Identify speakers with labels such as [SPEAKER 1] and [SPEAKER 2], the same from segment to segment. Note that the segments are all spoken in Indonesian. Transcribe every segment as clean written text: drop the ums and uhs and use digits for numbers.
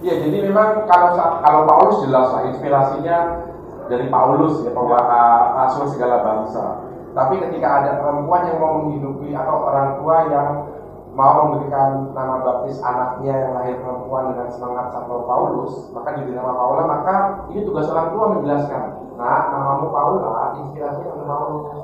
[SPEAKER 1] Iya, jadi memang kalau Paulus jelas lah inspirasinya dari Paulus ya, rasul segala bangsa. Tapi ketika ada perempuan yang mau menghidupi atau orang tua yang mau memberikan nama baptis anaknya yang lahir perempuan dengan semangat Santo Paulus, maka diberi nama Paula, maka ini tugas orang tua menjelaskan. Nah, namamu Paula, inspirasinya untuk Paulus.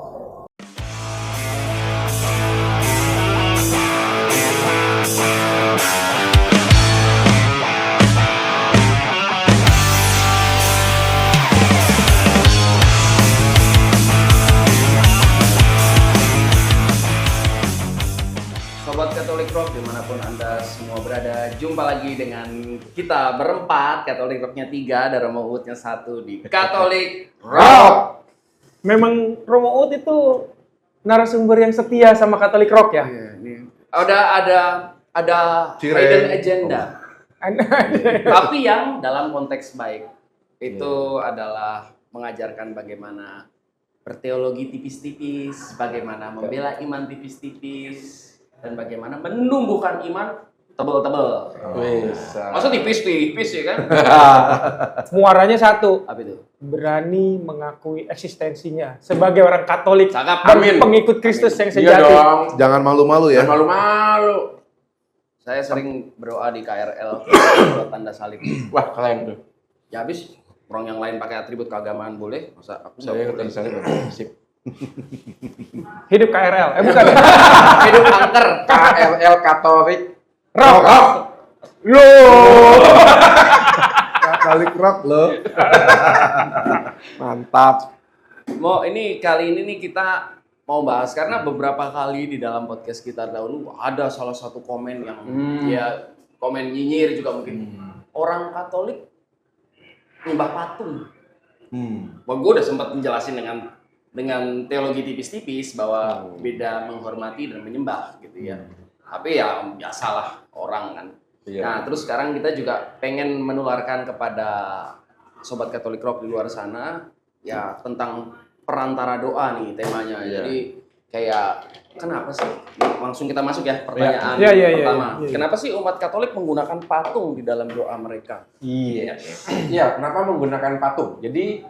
[SPEAKER 2] Sobat Katolik Rock dimanapun Anda semua berada, jumpa lagi dengan kita berempat, Katolik Rocknya 3 dan Romo Uutnya 1 di Katolik Rock.
[SPEAKER 3] Memang Romo Uut itu narasumber yang setia sama Katolik Rock ya?
[SPEAKER 2] Iya, ini. Ada hidden agenda. Tapi yang dalam konteks baik. Itu adalah mengajarkan bagaimana berteologi tipis-tipis, bagaimana membela iman tipis-tipis, dan bagaimana menumbuhkan iman tebel-tebel. Masa tipis-tipis ya kan?
[SPEAKER 3] Muaranya satu,
[SPEAKER 2] Apa itu?
[SPEAKER 3] berani mengakui eksistensinya sebagai orang Katolik
[SPEAKER 2] Cakap,
[SPEAKER 3] dan
[SPEAKER 2] amin.
[SPEAKER 3] pengikut Kristus yang
[SPEAKER 1] Iya
[SPEAKER 3] sejati.
[SPEAKER 1] dong,
[SPEAKER 4] Jangan malu-malu ya.
[SPEAKER 1] jangan malu-malu.
[SPEAKER 2] Saya sering berdoa di KRL buat tanda salib.
[SPEAKER 1] Wah, keren tuh.
[SPEAKER 2] Ya habis orang yang lain pakai atribut keagamaan boleh, masa aku
[SPEAKER 1] Saya
[SPEAKER 2] nggak boleh?
[SPEAKER 1] tadi sip.
[SPEAKER 3] Hidup KRL, bukan ya?
[SPEAKER 2] Hidup angker.
[SPEAKER 1] KRL Katolik
[SPEAKER 3] Rock!
[SPEAKER 1] Loh.
[SPEAKER 4] Katolik Rock loh.
[SPEAKER 1] Mantap.
[SPEAKER 2] Mau ini kali ini nih kita mau bahas karena beberapa kali di dalam podcast kita dahulu ada salah satu komen yang ya komen nyinyir juga mungkin orang Katolik nyembah patung. Wah, gue udah sempat menjelasin dengan teologi tipis-tipis bahwa beda menghormati dan menyembah gitu ya. Tapi ya biasalah orang kan.
[SPEAKER 1] Iya.
[SPEAKER 2] Nah, terus sekarang kita juga pengen menularkan kepada sobat Katolik Rock di luar sana ya tentang perantara doa nih temanya.
[SPEAKER 1] Iya.
[SPEAKER 2] Jadi kayak kenapa sih? Langsung kita masuk ya pertanyaan
[SPEAKER 3] Iya.
[SPEAKER 2] pertama.
[SPEAKER 3] Iya.
[SPEAKER 2] Kenapa sih umat Katolik menggunakan patung di dalam doa mereka?
[SPEAKER 1] Iya. Iya, kenapa menggunakan patung? Jadi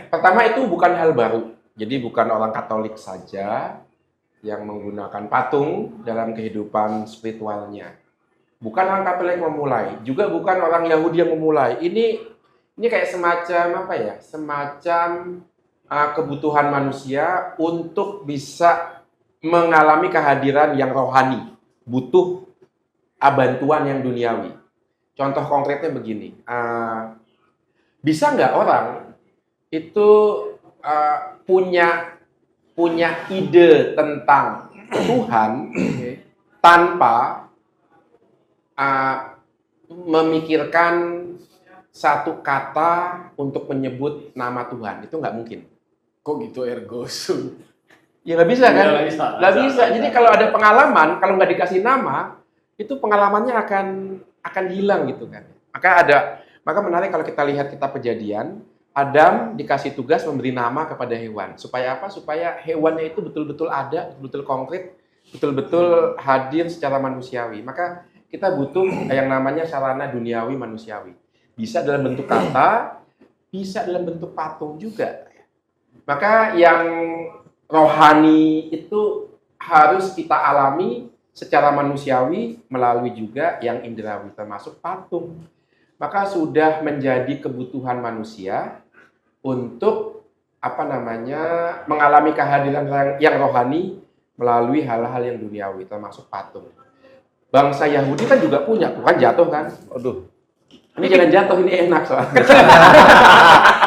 [SPEAKER 1] pertama itu bukan hal baru. Jadi bukan orang Katolik saja yang menggunakan patung dalam kehidupan spiritualnya. Bukan orang Katolik memulai, juga bukan orang Yahudi yang memulai. Ini kayak semacam apa ya? Semacam kebutuhan manusia untuk bisa mengalami kehadiran yang rohani, butuh bantuan yang duniawi. Contoh konkretnya begini, bisa nggak orang itu punya ide tentang Tuhan tanpa memikirkan satu kata untuk menyebut nama Tuhan? Itu nggak mungkin.
[SPEAKER 2] Kok gitu ergo sum?
[SPEAKER 1] Ya nggak bisa kan?
[SPEAKER 2] Nggak bisa.
[SPEAKER 1] Nggak bisa. Jadi kalau ada pengalaman, kalau nggak dikasih nama, itu pengalamannya akan hilang gitu kan. Maka menarik kalau kita lihat kitab Kejadian, Adam dikasih tugas memberi nama kepada hewan. Supaya apa? Supaya hewannya itu betul-betul ada, betul-betul konkret, betul-betul hadir secara manusiawi. Maka kita butuh yang namanya sarana duniawi manusiawi. Bisa dalam bentuk kata, bisa dalam bentuk patung juga. Maka yang rohani itu harus kita alami secara manusiawi melalui juga yang indrawi, termasuk patung. Maka sudah menjadi kebutuhan manusia untuk mengalami kehadiran yang rohani melalui hal-hal yang duniawi, termasuk patung. Bangsa Yahudi kan juga punya, bukan jatuh kan?
[SPEAKER 4] Aduh,
[SPEAKER 1] Ini jangan jatuh, ini enak soalnya.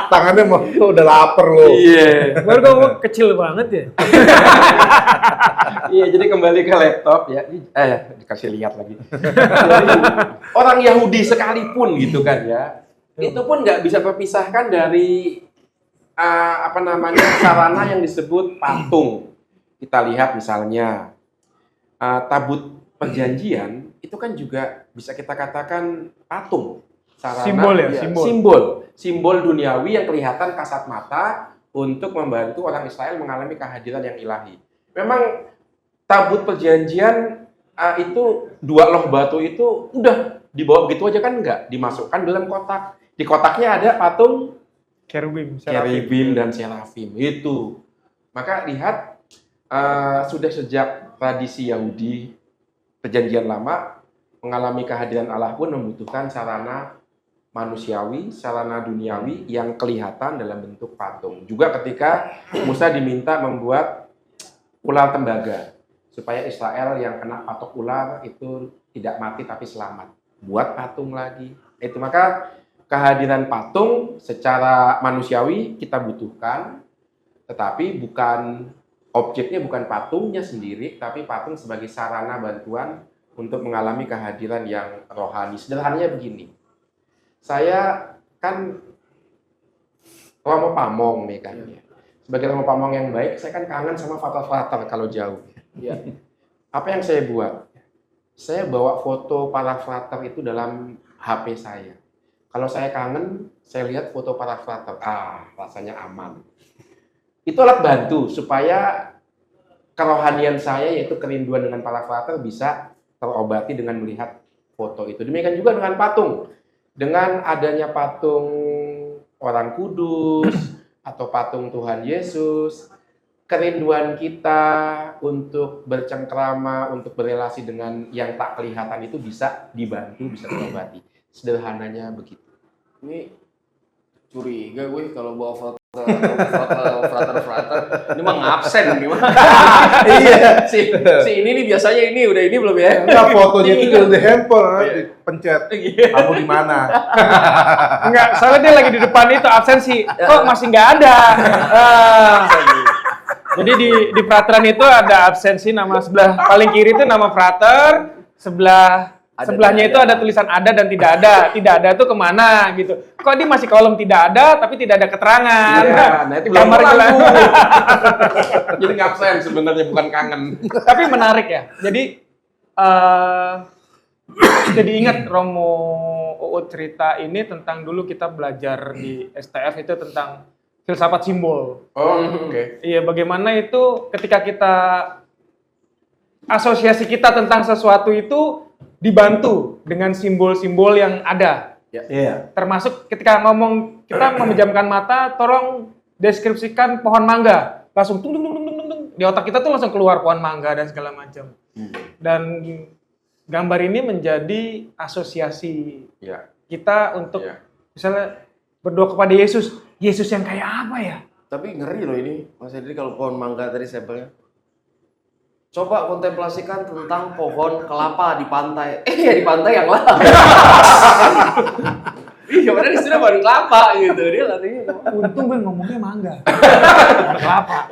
[SPEAKER 4] tangannya mau udah lapar loh.
[SPEAKER 1] Iya.
[SPEAKER 3] Baru ngomong kecil banget ya?
[SPEAKER 1] Iya, jadi kembali ke laptop ya. Dikasih lihat lagi. Jadi, orang Yahudi sekalipun gitu kan ya, itu pun nggak bisa terpisahkan dari sarana yang disebut patung. Kita lihat misalnya tabut perjanjian itu kan juga bisa kita katakan patung. Sarana,
[SPEAKER 3] Simbol ya,
[SPEAKER 1] simbol duniawi yang kelihatan kasat mata untuk membantu orang Israel mengalami kehadiran yang ilahi. Memang tabut perjanjian itu 2 loh batu itu udah dibawa begitu aja kan enggak, dimasukkan dalam kotak. Di kotaknya ada patung
[SPEAKER 3] Cherubim,
[SPEAKER 1] cherubim dan serafim itu. Maka lihat sudah sejak tradisi Yahudi Perjanjian Lama mengalami kehadiran Allah pun membutuhkan sarana manusiawi, sarana duniawi yang kelihatan dalam bentuk patung. Juga ketika Musa diminta membuat ular tembaga supaya Israel yang kena patok ular itu tidak mati tapi selamat. Buat patung lagi. Itu maka kehadiran patung secara manusiawi kita butuhkan, tetapi bukan objeknya bukan patungnya sendiri, tapi patung sebagai sarana bantuan untuk mengalami kehadiran yang rohani. Sederhananya begini, saya kan Romo Pamong nih kan ya. Sebagai Romo Pamong yang baik, saya kan kangen sama frater-frater kalau jauh.
[SPEAKER 2] Ya.
[SPEAKER 1] Apa yang saya buat? Saya bawa foto para frater itu dalam HP saya. Kalau saya kangen, saya lihat foto para frater. Rasanya aman. Itu alat bantu supaya kerohanian saya, yaitu kerinduan dengan para frater, bisa terobati dengan melihat foto itu. Demikian juga dengan patung. Dengan adanya patung Orang Kudus atau patung Tuhan Yesus, kerinduan kita untuk bercengkrama, untuk berelasi dengan yang tak kelihatan itu bisa dibantu, bisa terobati. Sederhananya begitu.
[SPEAKER 2] Ini curiga gue kalau bawa foto frater. Ini mah ngabsen gimana?
[SPEAKER 4] Iya.
[SPEAKER 2] si ini nih biasanya ini udah ini belum ya?
[SPEAKER 4] Enggak, fotonya itu udah di handphone, dipencet. Kamu di mana?
[SPEAKER 3] Enggak, soalnya dia lagi di depan itu absensi. Kok masih nggak ada? Jadi di frateran itu ada absensi, nama sebelah paling kiri itu nama frater, sebelahnya itu ada tulisan ada dan tidak ada. Tidak ada itu kemana gitu. Kok dia masih kolom tidak ada tapi tidak ada keterangan.
[SPEAKER 1] Iya, nah itu belum
[SPEAKER 3] Kamar
[SPEAKER 1] lalu.
[SPEAKER 3] gelap.
[SPEAKER 1] Jadi ngabsen sebenarnya, bukan kangen.
[SPEAKER 3] Tapi menarik ya. Jadi ingat Romo Uut cerita ini tentang dulu kita belajar di STF itu tentang filsafat simbol.
[SPEAKER 1] Oke.
[SPEAKER 3] Iya, bagaimana itu ketika kita asosiasi kita tentang sesuatu itu dibantu dengan simbol-simbol yang ada.
[SPEAKER 4] Iya.
[SPEAKER 3] Termasuk ketika ngomong kita memejamkan mata, tolong deskripsikan pohon mangga. Langsung tung tung tung tung tung tung. Di otak kita tuh langsung keluar pohon mangga dan segala macam. Dan gambar ini menjadi asosiasi
[SPEAKER 1] Ya.
[SPEAKER 3] kita untuk
[SPEAKER 1] Ya.
[SPEAKER 3] misalnya berdoa kepada Yesus. Yesus yang kayak apa ya?
[SPEAKER 2] Tapi ngeri loh ini, Mas Hendri, kalau pohon mangga tadi sampelnya. Coba kontemplasikan tentang pohon kelapa di pantai. Ya di pantai yang lah. Iya, padahal di sana baru kelapa gitu. Dia katanya
[SPEAKER 3] Untung gue ngomongnya mangga. Kelapa.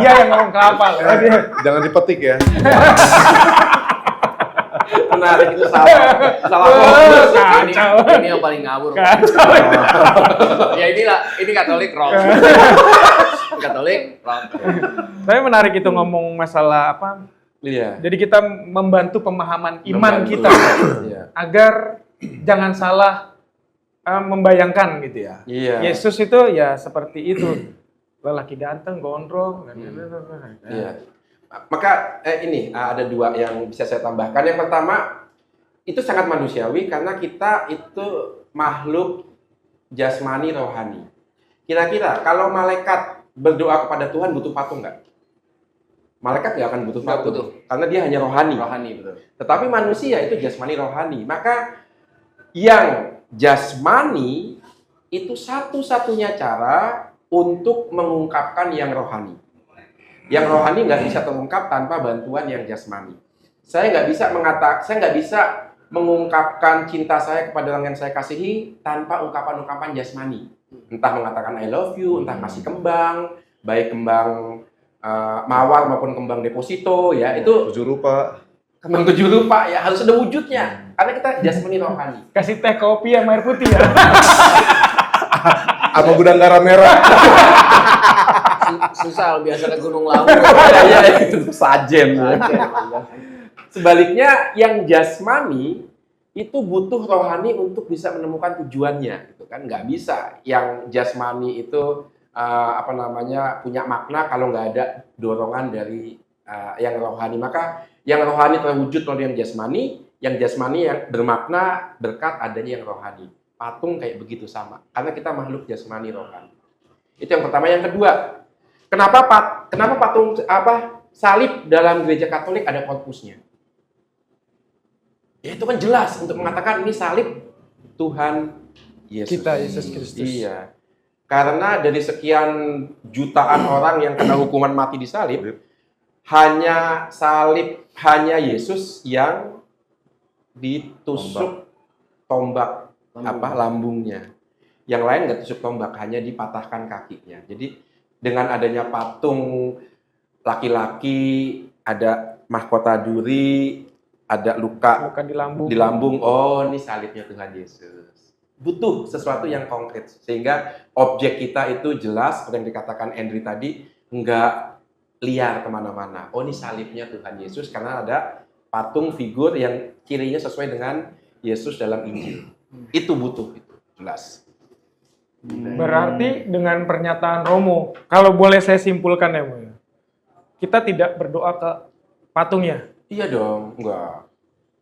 [SPEAKER 3] Dia yang ngomong kelapa loh.
[SPEAKER 4] Jangan dipetik ya.
[SPEAKER 1] Menarik itu salah fokus.
[SPEAKER 2] ini yang paling ngawur.
[SPEAKER 3] Kacau.
[SPEAKER 2] Ya ini Katolik rock. Katolik rock.
[SPEAKER 3] Tapi menarik itu ngomong masalah apa?
[SPEAKER 1] Iya.
[SPEAKER 3] Jadi kita membantu pemahaman iman
[SPEAKER 1] Membantu.
[SPEAKER 3] kita
[SPEAKER 1] Iya.
[SPEAKER 3] agar jangan salah membayangkan gitu ya.
[SPEAKER 1] Iya.
[SPEAKER 3] Yesus itu ya seperti itu. Lelaki ganteng, gondrong.
[SPEAKER 1] Iya. Maka ini ada 2 yang bisa saya tambahkan. Yang pertama, itu sangat manusiawi karena kita itu makhluk jasmani rohani. Kira-kira kalau malaikat berdoa kepada Tuhan butuh patung nggak? Malaikat nggak akan butuh
[SPEAKER 2] Nggak
[SPEAKER 1] patung,
[SPEAKER 2] butuh.
[SPEAKER 1] karena dia hanya rohani.
[SPEAKER 2] Rohani betul.
[SPEAKER 1] Tetapi manusia itu jasmani rohani. Maka yang jasmani itu satu-satunya cara untuk mengungkapkan yang rohani. Yang rohani nggak bisa terungkap tanpa bantuan yang jasmani. Saya nggak bisa mengungkapkan cinta saya kepada orang yang saya kasihi tanpa ungkapan-ungkapan jasmani. Entah mengatakan I love you, entah kasih kembang, baik kembang mawar maupun kembang deposito, ya itu
[SPEAKER 4] 7 rupa.
[SPEAKER 1] kembang 7 rupa ya harus ada wujudnya. Karena kita jasmani rohani.
[SPEAKER 3] Kasih teh kopi sama air putih ya.
[SPEAKER 4] Sama gudang garam merah.
[SPEAKER 2] Susah biasa ke Gunung Lawu.
[SPEAKER 1] Ya, itu sajen. Sebaliknya yang jasmani itu butuh rohani untuk bisa menemukan tujuannya, gitu kan? Nggak bisa yang jasmani itu punya makna kalau nggak ada dorongan dari yang rohani. Maka Yang rohani terwujud melalui yang jasmani yang bermakna berkat adanya yang rohani. Patung kayak begitu sama, karena kita makhluk jasmani rohani. Itu yang pertama. Yang kedua, kenapa patung salib dalam gereja Katolik ada korpusnya? Ya itu kan jelas untuk mengatakan ini salib Tuhan Yesus.
[SPEAKER 3] Kita Yesus Kristus.
[SPEAKER 1] Iya. Karena dari sekian jutaan orang yang kena hukuman mati di salib, hanya Yesus yang ditusuk tombak lambungnya. Yang lain nggak tusuk tombak, hanya dipatahkan kakinya. Jadi dengan adanya patung laki-laki, ada mahkota duri, ada luka
[SPEAKER 3] di lambung.
[SPEAKER 1] Oh, ini salibnya Tuhan Yesus. Butuh sesuatu yang konkret sehingga objek kita itu jelas, seperti yang dikatakan Andri tadi, nggak liar kemana-mana. Oh, ini salibnya Tuhan Yesus karena ada patung figur yang cirinya sesuai dengan Yesus dalam Injil. Itu butuh, itu jelas.
[SPEAKER 3] Berarti dengan pernyataan Romo, kalau boleh saya simpulkan ya, Bu, kita tidak berdoa ke patungnya.
[SPEAKER 1] Iya dong, enggak.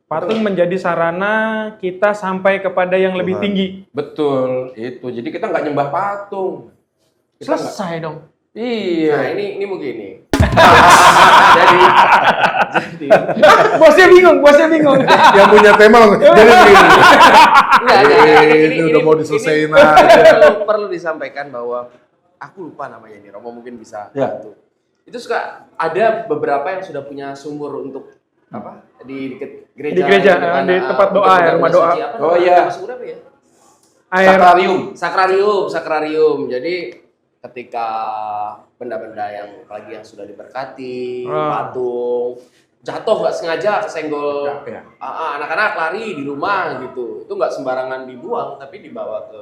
[SPEAKER 3] Patung menjadi sarana kita sampai kepada yang lebih
[SPEAKER 4] Tuhan.
[SPEAKER 3] tinggi.
[SPEAKER 1] Betul, itu. Jadi kita nggak nyembah patung. Kita nggak-
[SPEAKER 3] Selesai dong.
[SPEAKER 1] Iya.
[SPEAKER 2] Nah, ini begini. jadi
[SPEAKER 3] Bosnya bingung.
[SPEAKER 4] Yang punya tema jadi begini.
[SPEAKER 2] enggak,
[SPEAKER 4] Ini udah mau diselesain aja.
[SPEAKER 2] perlu disampaikan bahwa aku lupa namanya ini, Romo mungkin bisa
[SPEAKER 1] Ya.
[SPEAKER 2] bantu. Itu suka ada beberapa yang sudah punya sumur untuk apa? Di dekat gereja.
[SPEAKER 3] Di gereja,
[SPEAKER 2] depan,
[SPEAKER 3] di tempat doa
[SPEAKER 2] untuk
[SPEAKER 3] ya, rumah
[SPEAKER 2] benda
[SPEAKER 3] doa.
[SPEAKER 2] suci. Apa
[SPEAKER 1] Oh,
[SPEAKER 2] namanya?
[SPEAKER 1] iya.
[SPEAKER 2] Sumur apa ya?
[SPEAKER 3] Air
[SPEAKER 2] Sakrarium. Jadi ketika benda-benda yang apalagi yang sudah diberkati, patung jatuh nggak sengaja kesenggol
[SPEAKER 1] Ya.
[SPEAKER 2] anak-anak lari di rumah gitu, itu nggak sembarangan dibuang tapi dibawa ke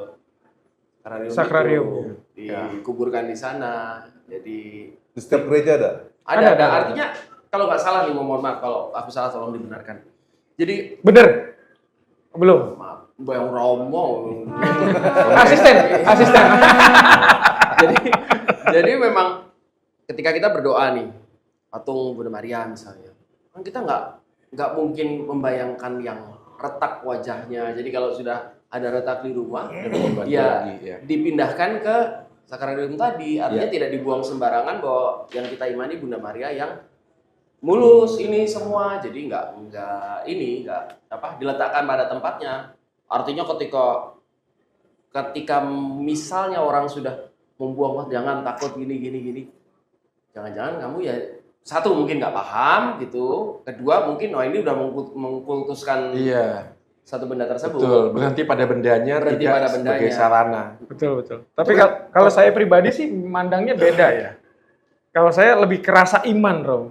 [SPEAKER 3] Sakrarium.
[SPEAKER 2] itu, dikuburkan di sana. Jadi
[SPEAKER 4] Di setiap gereja ada.
[SPEAKER 2] ada. Artinya kalau nggak salah nih, mohon maaf kalau aku salah tolong dibenarkan. Jadi
[SPEAKER 3] bener? Belum.
[SPEAKER 2] maaf, Bang Romo.
[SPEAKER 3] Asisten.
[SPEAKER 2] jadi memang ketika kita berdoa nih, patung Bunda Maria misalnya, kan kita nggak mungkin membayangkan yang retak wajahnya. Jadi kalau sudah ada retak di rumah, ya dipindahkan ke sakrarium tadi. Artinya tidak dibuang sembarangan, bahwa yang kita imani Bunda Maria yang mulus ini semua. Jadi nggak diletakkan pada tempatnya. Artinya ketika misalnya orang sudah membuang, wah jangan takut gini. Jangan-jangan kamu ya, satu mungkin nggak paham gitu, kedua mungkin ini udah mengkultuskan satu benda tersebut.
[SPEAKER 1] Betul, berhenti pada bendanya,
[SPEAKER 2] Berhenti
[SPEAKER 1] tidak
[SPEAKER 2] pada
[SPEAKER 1] sebagai
[SPEAKER 2] bendanya.
[SPEAKER 1] sarana.
[SPEAKER 3] Betul. Tapi kalau saya pribadi sih mandangnya beda ya. Kalau saya lebih kerasa iman, Rom.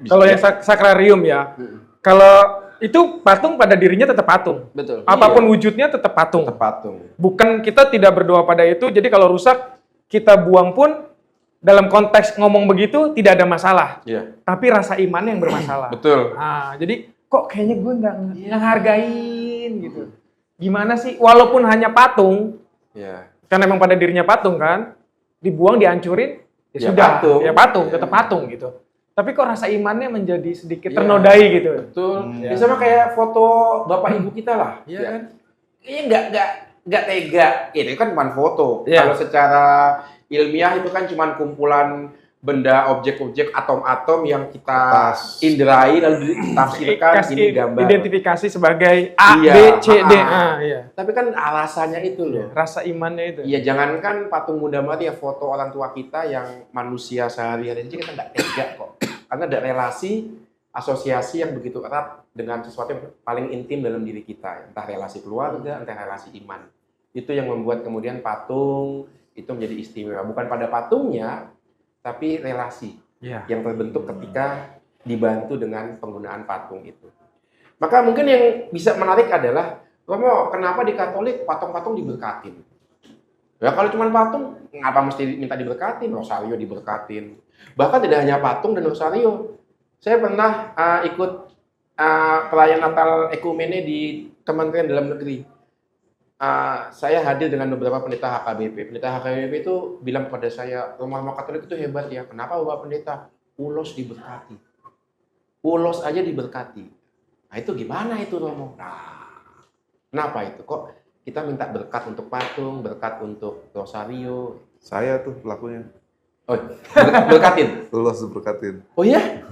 [SPEAKER 3] Kalau yang sakrarium ya. Kalau itu patung pada dirinya tetap patung.
[SPEAKER 2] Betul.
[SPEAKER 3] Apapun wujudnya tetap patung.
[SPEAKER 1] Tetap patung.
[SPEAKER 3] Bukan kita tidak berdoa pada itu. Jadi kalau rusak kita buang pun dalam konteks ngomong begitu tidak ada masalah.
[SPEAKER 1] Iya.
[SPEAKER 3] Tapi rasa imannya yang bermasalah.
[SPEAKER 1] Betul.
[SPEAKER 3] Nah, jadi kok kayaknya gue nggak ngehargain gitu. Gimana sih? Walaupun hanya patung,
[SPEAKER 1] Iya.
[SPEAKER 3] kan emang pada dirinya patung kan, dibuang, dihancurin, ya
[SPEAKER 1] Ya
[SPEAKER 3] sudah,
[SPEAKER 1] patung.
[SPEAKER 3] ya patung,
[SPEAKER 1] Ya.
[SPEAKER 3] tetap patung gitu. Tapi kok rasa imannya menjadi sedikit
[SPEAKER 1] Ya.
[SPEAKER 3] ternodai gitu.
[SPEAKER 1] Betul.
[SPEAKER 3] Ya.
[SPEAKER 1] Ya sama kayak foto bapak ibu kita lah, ya kan? Ini nggak tega. Itu kan cuma foto.
[SPEAKER 3] Ya.
[SPEAKER 1] Kalau secara ilmiah itu kan cuma kumpulan benda, objek-objek, atom-atom yang kita
[SPEAKER 4] Kertas.
[SPEAKER 1] inderai lalu ditafsirkan ini gambar.
[SPEAKER 3] Identifikasi sebagai A,
[SPEAKER 1] Iya,
[SPEAKER 3] B, C, D. Iya.
[SPEAKER 1] Tapi kan alasannya itu loh.
[SPEAKER 3] Rasa imannya itu.
[SPEAKER 1] Iya, jangankan patung Bunda Maria, foto orang tua kita yang manusia sehari-hari aja kita nggak tega kok. Karena ada relasi, asosiasi yang begitu erat dengan sesuatu yang paling intim dalam diri kita. Entah relasi keluarga, entah relasi iman. Itu yang membuat kemudian patung itu menjadi istimewa. Bukan pada patungnya, tapi relasi
[SPEAKER 3] Iya.
[SPEAKER 1] yang terbentuk ketika dibantu dengan penggunaan patung itu. Maka mungkin yang bisa menarik adalah, Romo, kenapa di Katolik patung-patung diberkatin? Ya kalau cuma patung, ngapa mesti minta diberkatin? Rosario diberkatin. Bahkan tidak hanya patung dan rosario. Saya pernah ikut perayaan Natal Ekumene di Kementerian Dalam Negeri. Saya hadir dengan beberapa pendeta HKBP. Pendeta HKBP itu bilang kepada saya, Romo Katolik itu hebat ya. Kenapa Bapak Pendeta? Ulos diberkati. ulos aja diberkati. Nah itu gimana itu Romo? Nah, kenapa itu? Kok kita minta berkat untuk patung, berkat untuk rosario?
[SPEAKER 4] Saya tuh pelakunya.
[SPEAKER 1] Oh, berkatin?
[SPEAKER 4] Ulos berkatin.
[SPEAKER 1] Oh iya?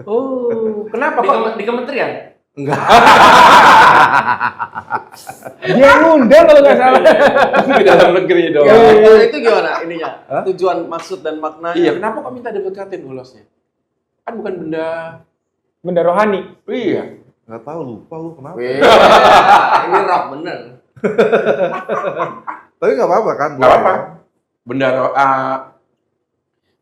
[SPEAKER 1] Oh, kenapa kok?
[SPEAKER 2] Di kementerian?
[SPEAKER 4] Enggak.
[SPEAKER 3] Dia ngundang kalau nggak salah.
[SPEAKER 1] Di dalam negeri dong.
[SPEAKER 2] Itu gimana ininya? Tujuan, maksud, dan maknanya?
[SPEAKER 1] Iya, kenapa kok minta diberkatin ulosnya? Kan bukan
[SPEAKER 3] Benda rohani.
[SPEAKER 1] Iya.
[SPEAKER 4] Enggak tahu, lupa lu kenapa.
[SPEAKER 2] Weh, ini rock bener.
[SPEAKER 4] Tapi enggak apa-apa kan?
[SPEAKER 1] Nggak apa-apa. Benda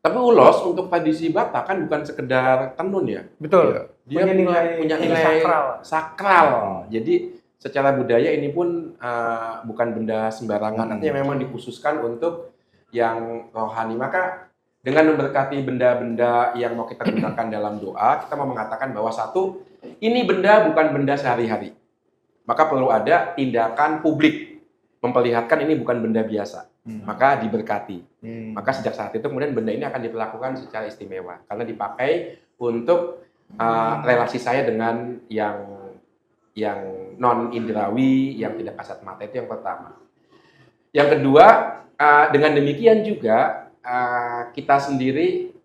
[SPEAKER 1] tapi ulos untuk tradisi Batak kan bukan sekedar tenun ya.
[SPEAKER 3] Betul.
[SPEAKER 4] Iya.
[SPEAKER 1] Dia
[SPEAKER 3] nilai
[SPEAKER 1] punya nilai
[SPEAKER 3] sakral.
[SPEAKER 1] Jadi secara budaya ini pun bukan benda sembarangan. Artinya memang dikhususkan untuk yang rohani. Maka dengan memberkati benda-benda yang mau kita gunakan dalam doa, kita mau mengatakan bahwa satu, ini benda bukan benda sehari-hari. Maka perlu ada tindakan publik memperlihatkan ini bukan benda biasa. Maka diberkati. Maka sejak saat itu kemudian benda ini akan diperlakukan secara istimewa karena dipakai untuk relasi saya dengan yang non indrawi, yang tidak kasat mata, itu yang pertama. Yang kedua, dengan demikian juga kita sendiri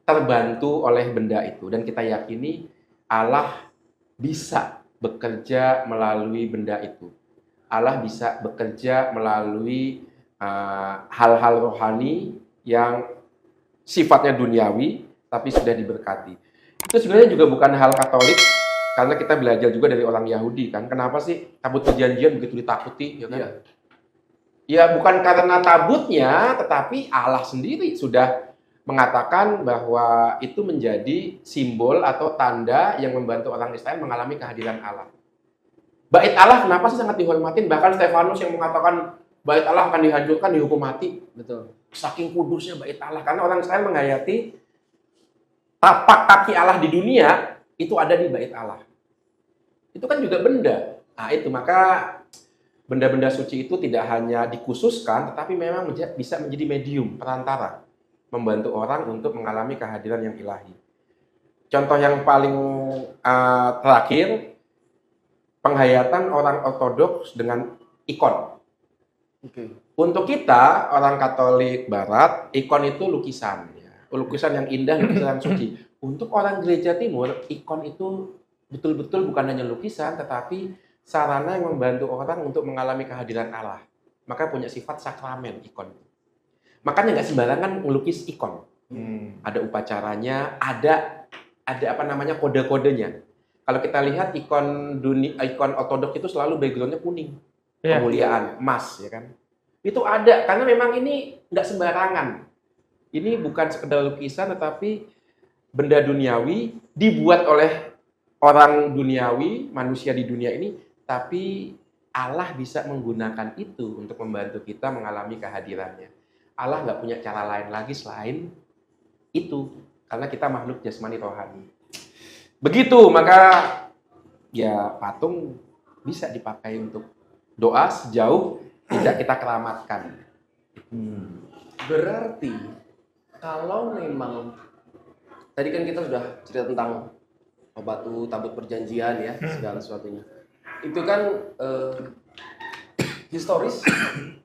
[SPEAKER 1] terbantu oleh benda itu dan kita yakini Allah bisa bekerja melalui benda itu. Allah bisa bekerja melalui hal-hal rohani yang sifatnya duniawi tapi sudah diberkati. Itu sebenarnya juga bukan hal Katolik karena kita belajar juga dari orang Yahudi kan. Kenapa sih tabut perjanjian begitu ditakuti ya kan?
[SPEAKER 2] Iya.
[SPEAKER 1] Ya bukan karena tabutnya tetapi Allah sendiri sudah mengatakan bahwa itu menjadi simbol atau tanda yang membantu orang Israel mengalami kehadiran Allah. Bait Allah kenapa sih sangat dihormatin? Bahkan Stefanus yang mengatakan Bait Allah akan dihancurkan, dihukum mati.
[SPEAKER 2] Betul.
[SPEAKER 1] Saking kudusnya Bait Allah. Karena orang Israel menghayati tapak kaki Allah di dunia, itu ada di Bait Allah. Itu kan juga benda. Nah itu, maka benda-benda suci itu tidak hanya dikhususkan, tetapi memang bisa menjadi medium, perantara. Membantu orang untuk mengalami kehadiran yang ilahi. Contoh yang paling terakhir, penghayatan orang Ortodoks dengan ikon.
[SPEAKER 2] Oke.
[SPEAKER 1] Untuk kita, orang Katolik Barat, ikon itu lukisan. Ya. Lukisan yang indah, lukisan yang suci. Untuk orang Gereja Timur, ikon itu betul-betul bukan hanya lukisan, tetapi sarana yang membantu orang untuk mengalami kehadiran Allah. Maka punya sifat sakramen ikon. Makanya nggak sembarangan melukis ikon. Ada upacaranya, ada apa namanya kode-kodenya. Kalau kita lihat ikon Ortodoks itu selalu backgroundnya kuning.
[SPEAKER 3] Iya.
[SPEAKER 1] Kemuliaan, emas, ya kan? Itu ada, karena memang ini nggak sembarangan. Ini bukan sekedar lukisan, tetapi benda duniawi dibuat oleh orang duniawi, manusia di dunia ini, tapi Allah bisa menggunakan itu untuk membantu kita mengalami kehadirannya. Allah nggak punya cara lain lagi selain itu, karena kita makhluk jasmani rohani. Begitu, maka ya patung bisa dipakai untuk doa sejauh tidak kita keramatkan.
[SPEAKER 2] Berarti kalau memang tadi kan kita sudah cerita tentang batu tabut perjanjian ya, segala sesuatunya. Itu kan historis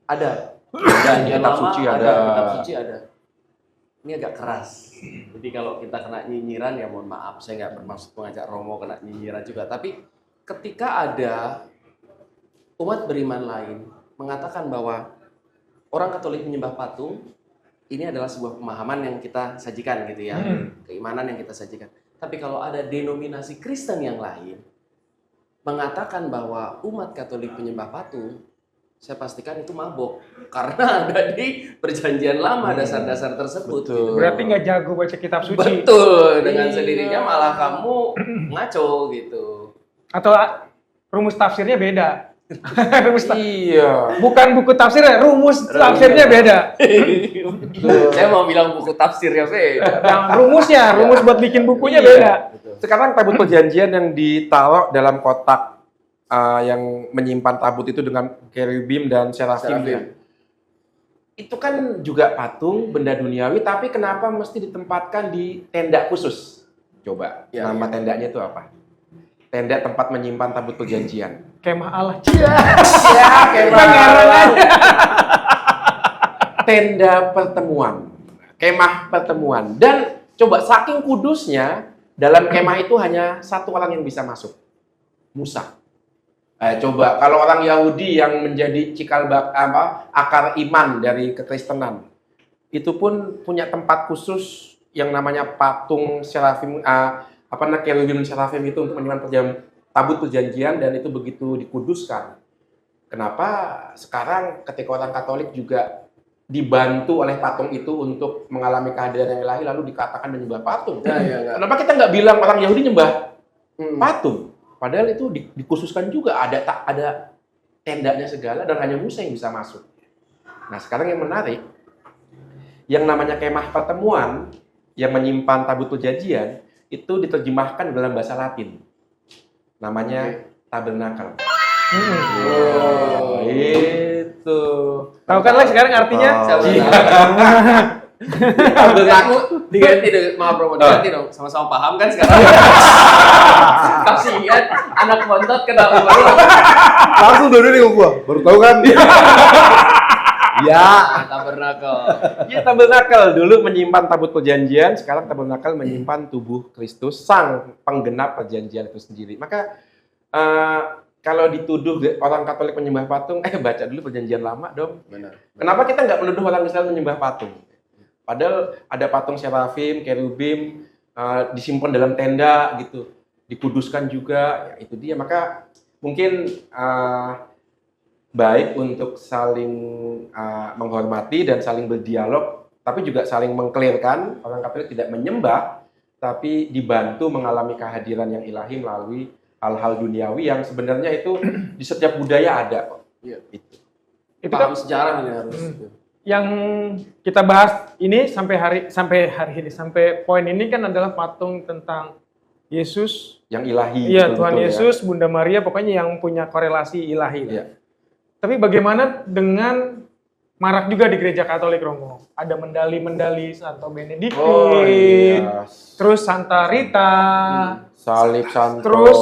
[SPEAKER 2] ada. Perjanjian
[SPEAKER 1] Kitab
[SPEAKER 2] lama
[SPEAKER 1] suci
[SPEAKER 2] ada,
[SPEAKER 1] ada.
[SPEAKER 2] kitab suci ada. Ini agak keras. Jadi kalau kita kena nyinyiran ya mohon maaf, saya nggak bermaksud mengajak Romo kena nyinyiran juga. Tapi ketika ada umat beriman lain mengatakan bahwa orang Katolik menyembah patung, ini adalah sebuah pemahaman yang kita sajikan gitu ya, keimanan yang kita sajikan. Tapi kalau ada denominasi Kristen yang lain mengatakan bahwa umat Katolik menyembah patung, saya pastikan itu mabok karena ada di perjanjian lama dasar-dasar tersebut.
[SPEAKER 1] Betul.
[SPEAKER 2] Gitu.
[SPEAKER 3] Berarti nggak jago baca kitab suci.
[SPEAKER 2] Betul, dengan
[SPEAKER 1] Iya.
[SPEAKER 2] sendirinya malah kamu ngaco gitu.
[SPEAKER 3] Atau rumus tafsirnya beda. Rumus
[SPEAKER 1] Iya.
[SPEAKER 3] bukan buku tafsirnya, rumus tafsirnya beda.
[SPEAKER 2] Saya mau bilang buku tafsirnya beda.
[SPEAKER 3] Yang rumusnya, rumus buat bikin bukunya beda.
[SPEAKER 1] Sekarang tabut perjanjian yang ditaruh dalam kotak yang menyimpan tabut itu dengan kerubim dan serafim.
[SPEAKER 2] Serafim.
[SPEAKER 1] Itu kan juga patung, benda duniawi, tapi kenapa mesti ditempatkan di tenda khusus? Coba,
[SPEAKER 2] Ya,
[SPEAKER 1] nama tendanya itu apa? Tenda tempat menyimpan tabut perjanjian.
[SPEAKER 3] Kemah Allah.
[SPEAKER 1] Ya,
[SPEAKER 3] Ngarang aja.
[SPEAKER 1] Tenda pertemuan. Kemah pertemuan. Dan coba saking kudusnya, dalam kemah itu hanya satu orang yang bisa masuk. Musa. Coba kalau orang Yahudi yang menjadi akar iman dari kekristenan, itu pun punya tempat khusus yang namanya patung serafim, kerubim serafim itu untuk menyimpan tabut perjanjian, dan itu begitu dikuduskan. Kenapa sekarang ketika orang Katolik juga dibantu oleh patung itu untuk mengalami kehadiran yang ilahi lalu dikatakan menyembah patung? Kenapa kita nggak bilang orang Yahudi nyembah patung? Padahal itu dikhususkan juga, ada tendanya segala dan hanya Musa yang bisa masuk. Nah sekarang yang menarik, yang namanya kemah pertemuan yang menyimpan tabut perjanjian itu diterjemahkan dalam bahasa Latin. Namanya tabernakel. Oh, itu.
[SPEAKER 3] Tahu kan lah sekarang artinya?
[SPEAKER 1] Tabernakel.
[SPEAKER 2] Diganti dong, maaf Romo, diganti dong. Sama-sama paham kan sekarang? Kasihan anak bontot kenapa baru
[SPEAKER 4] Langsung dulu nih gua. Baru tahu kan? Ya.
[SPEAKER 2] tabernakel.
[SPEAKER 1] Ya, tabernakel dulu menyimpan tabut perjanjian, sekarang tabernakel menyimpan tubuh Kristus, sang penggenap perjanjian itu sendiri. Maka kalau dituduh orang Katolik menyembah patung, baca dulu perjanjian lama dong.
[SPEAKER 2] Benar.
[SPEAKER 1] Kenapa kita nggak menuduh orang Israel menyembah patung? Padahal ada patung serafim, kerubim, disimpan dalam tenda gitu, dikuduskan juga, ya, itu dia. Maka mungkin baik untuk saling menghormati dan saling berdialog, tapi juga saling mengklirkan orang Katolik tidak menyembah, tapi dibantu mengalami kehadiran yang ilahi melalui hal-hal duniawi yang sebenarnya itu di setiap budaya ada kok.
[SPEAKER 2] Iya.
[SPEAKER 3] Itu
[SPEAKER 2] Paham
[SPEAKER 3] kan
[SPEAKER 2] sejarah ini harus.
[SPEAKER 3] yang kita bahas ini sampai hari ini, sampai poin ini kan adalah patung tentang Yesus,
[SPEAKER 1] Yang ilahi.
[SPEAKER 3] iya
[SPEAKER 1] betul-betul
[SPEAKER 3] Tuhan
[SPEAKER 1] ya.
[SPEAKER 3] Yesus, Bunda Maria, pokoknya yang punya korelasi ilahi.
[SPEAKER 1] Iya.
[SPEAKER 3] Tapi bagaimana dengan marak juga di gereja Katolik, Romo? Ada mendali-mendali Santo Benediktin,
[SPEAKER 1] Oh iya.
[SPEAKER 3] terus Santa Rita,
[SPEAKER 1] Salib Santo
[SPEAKER 3] Terus,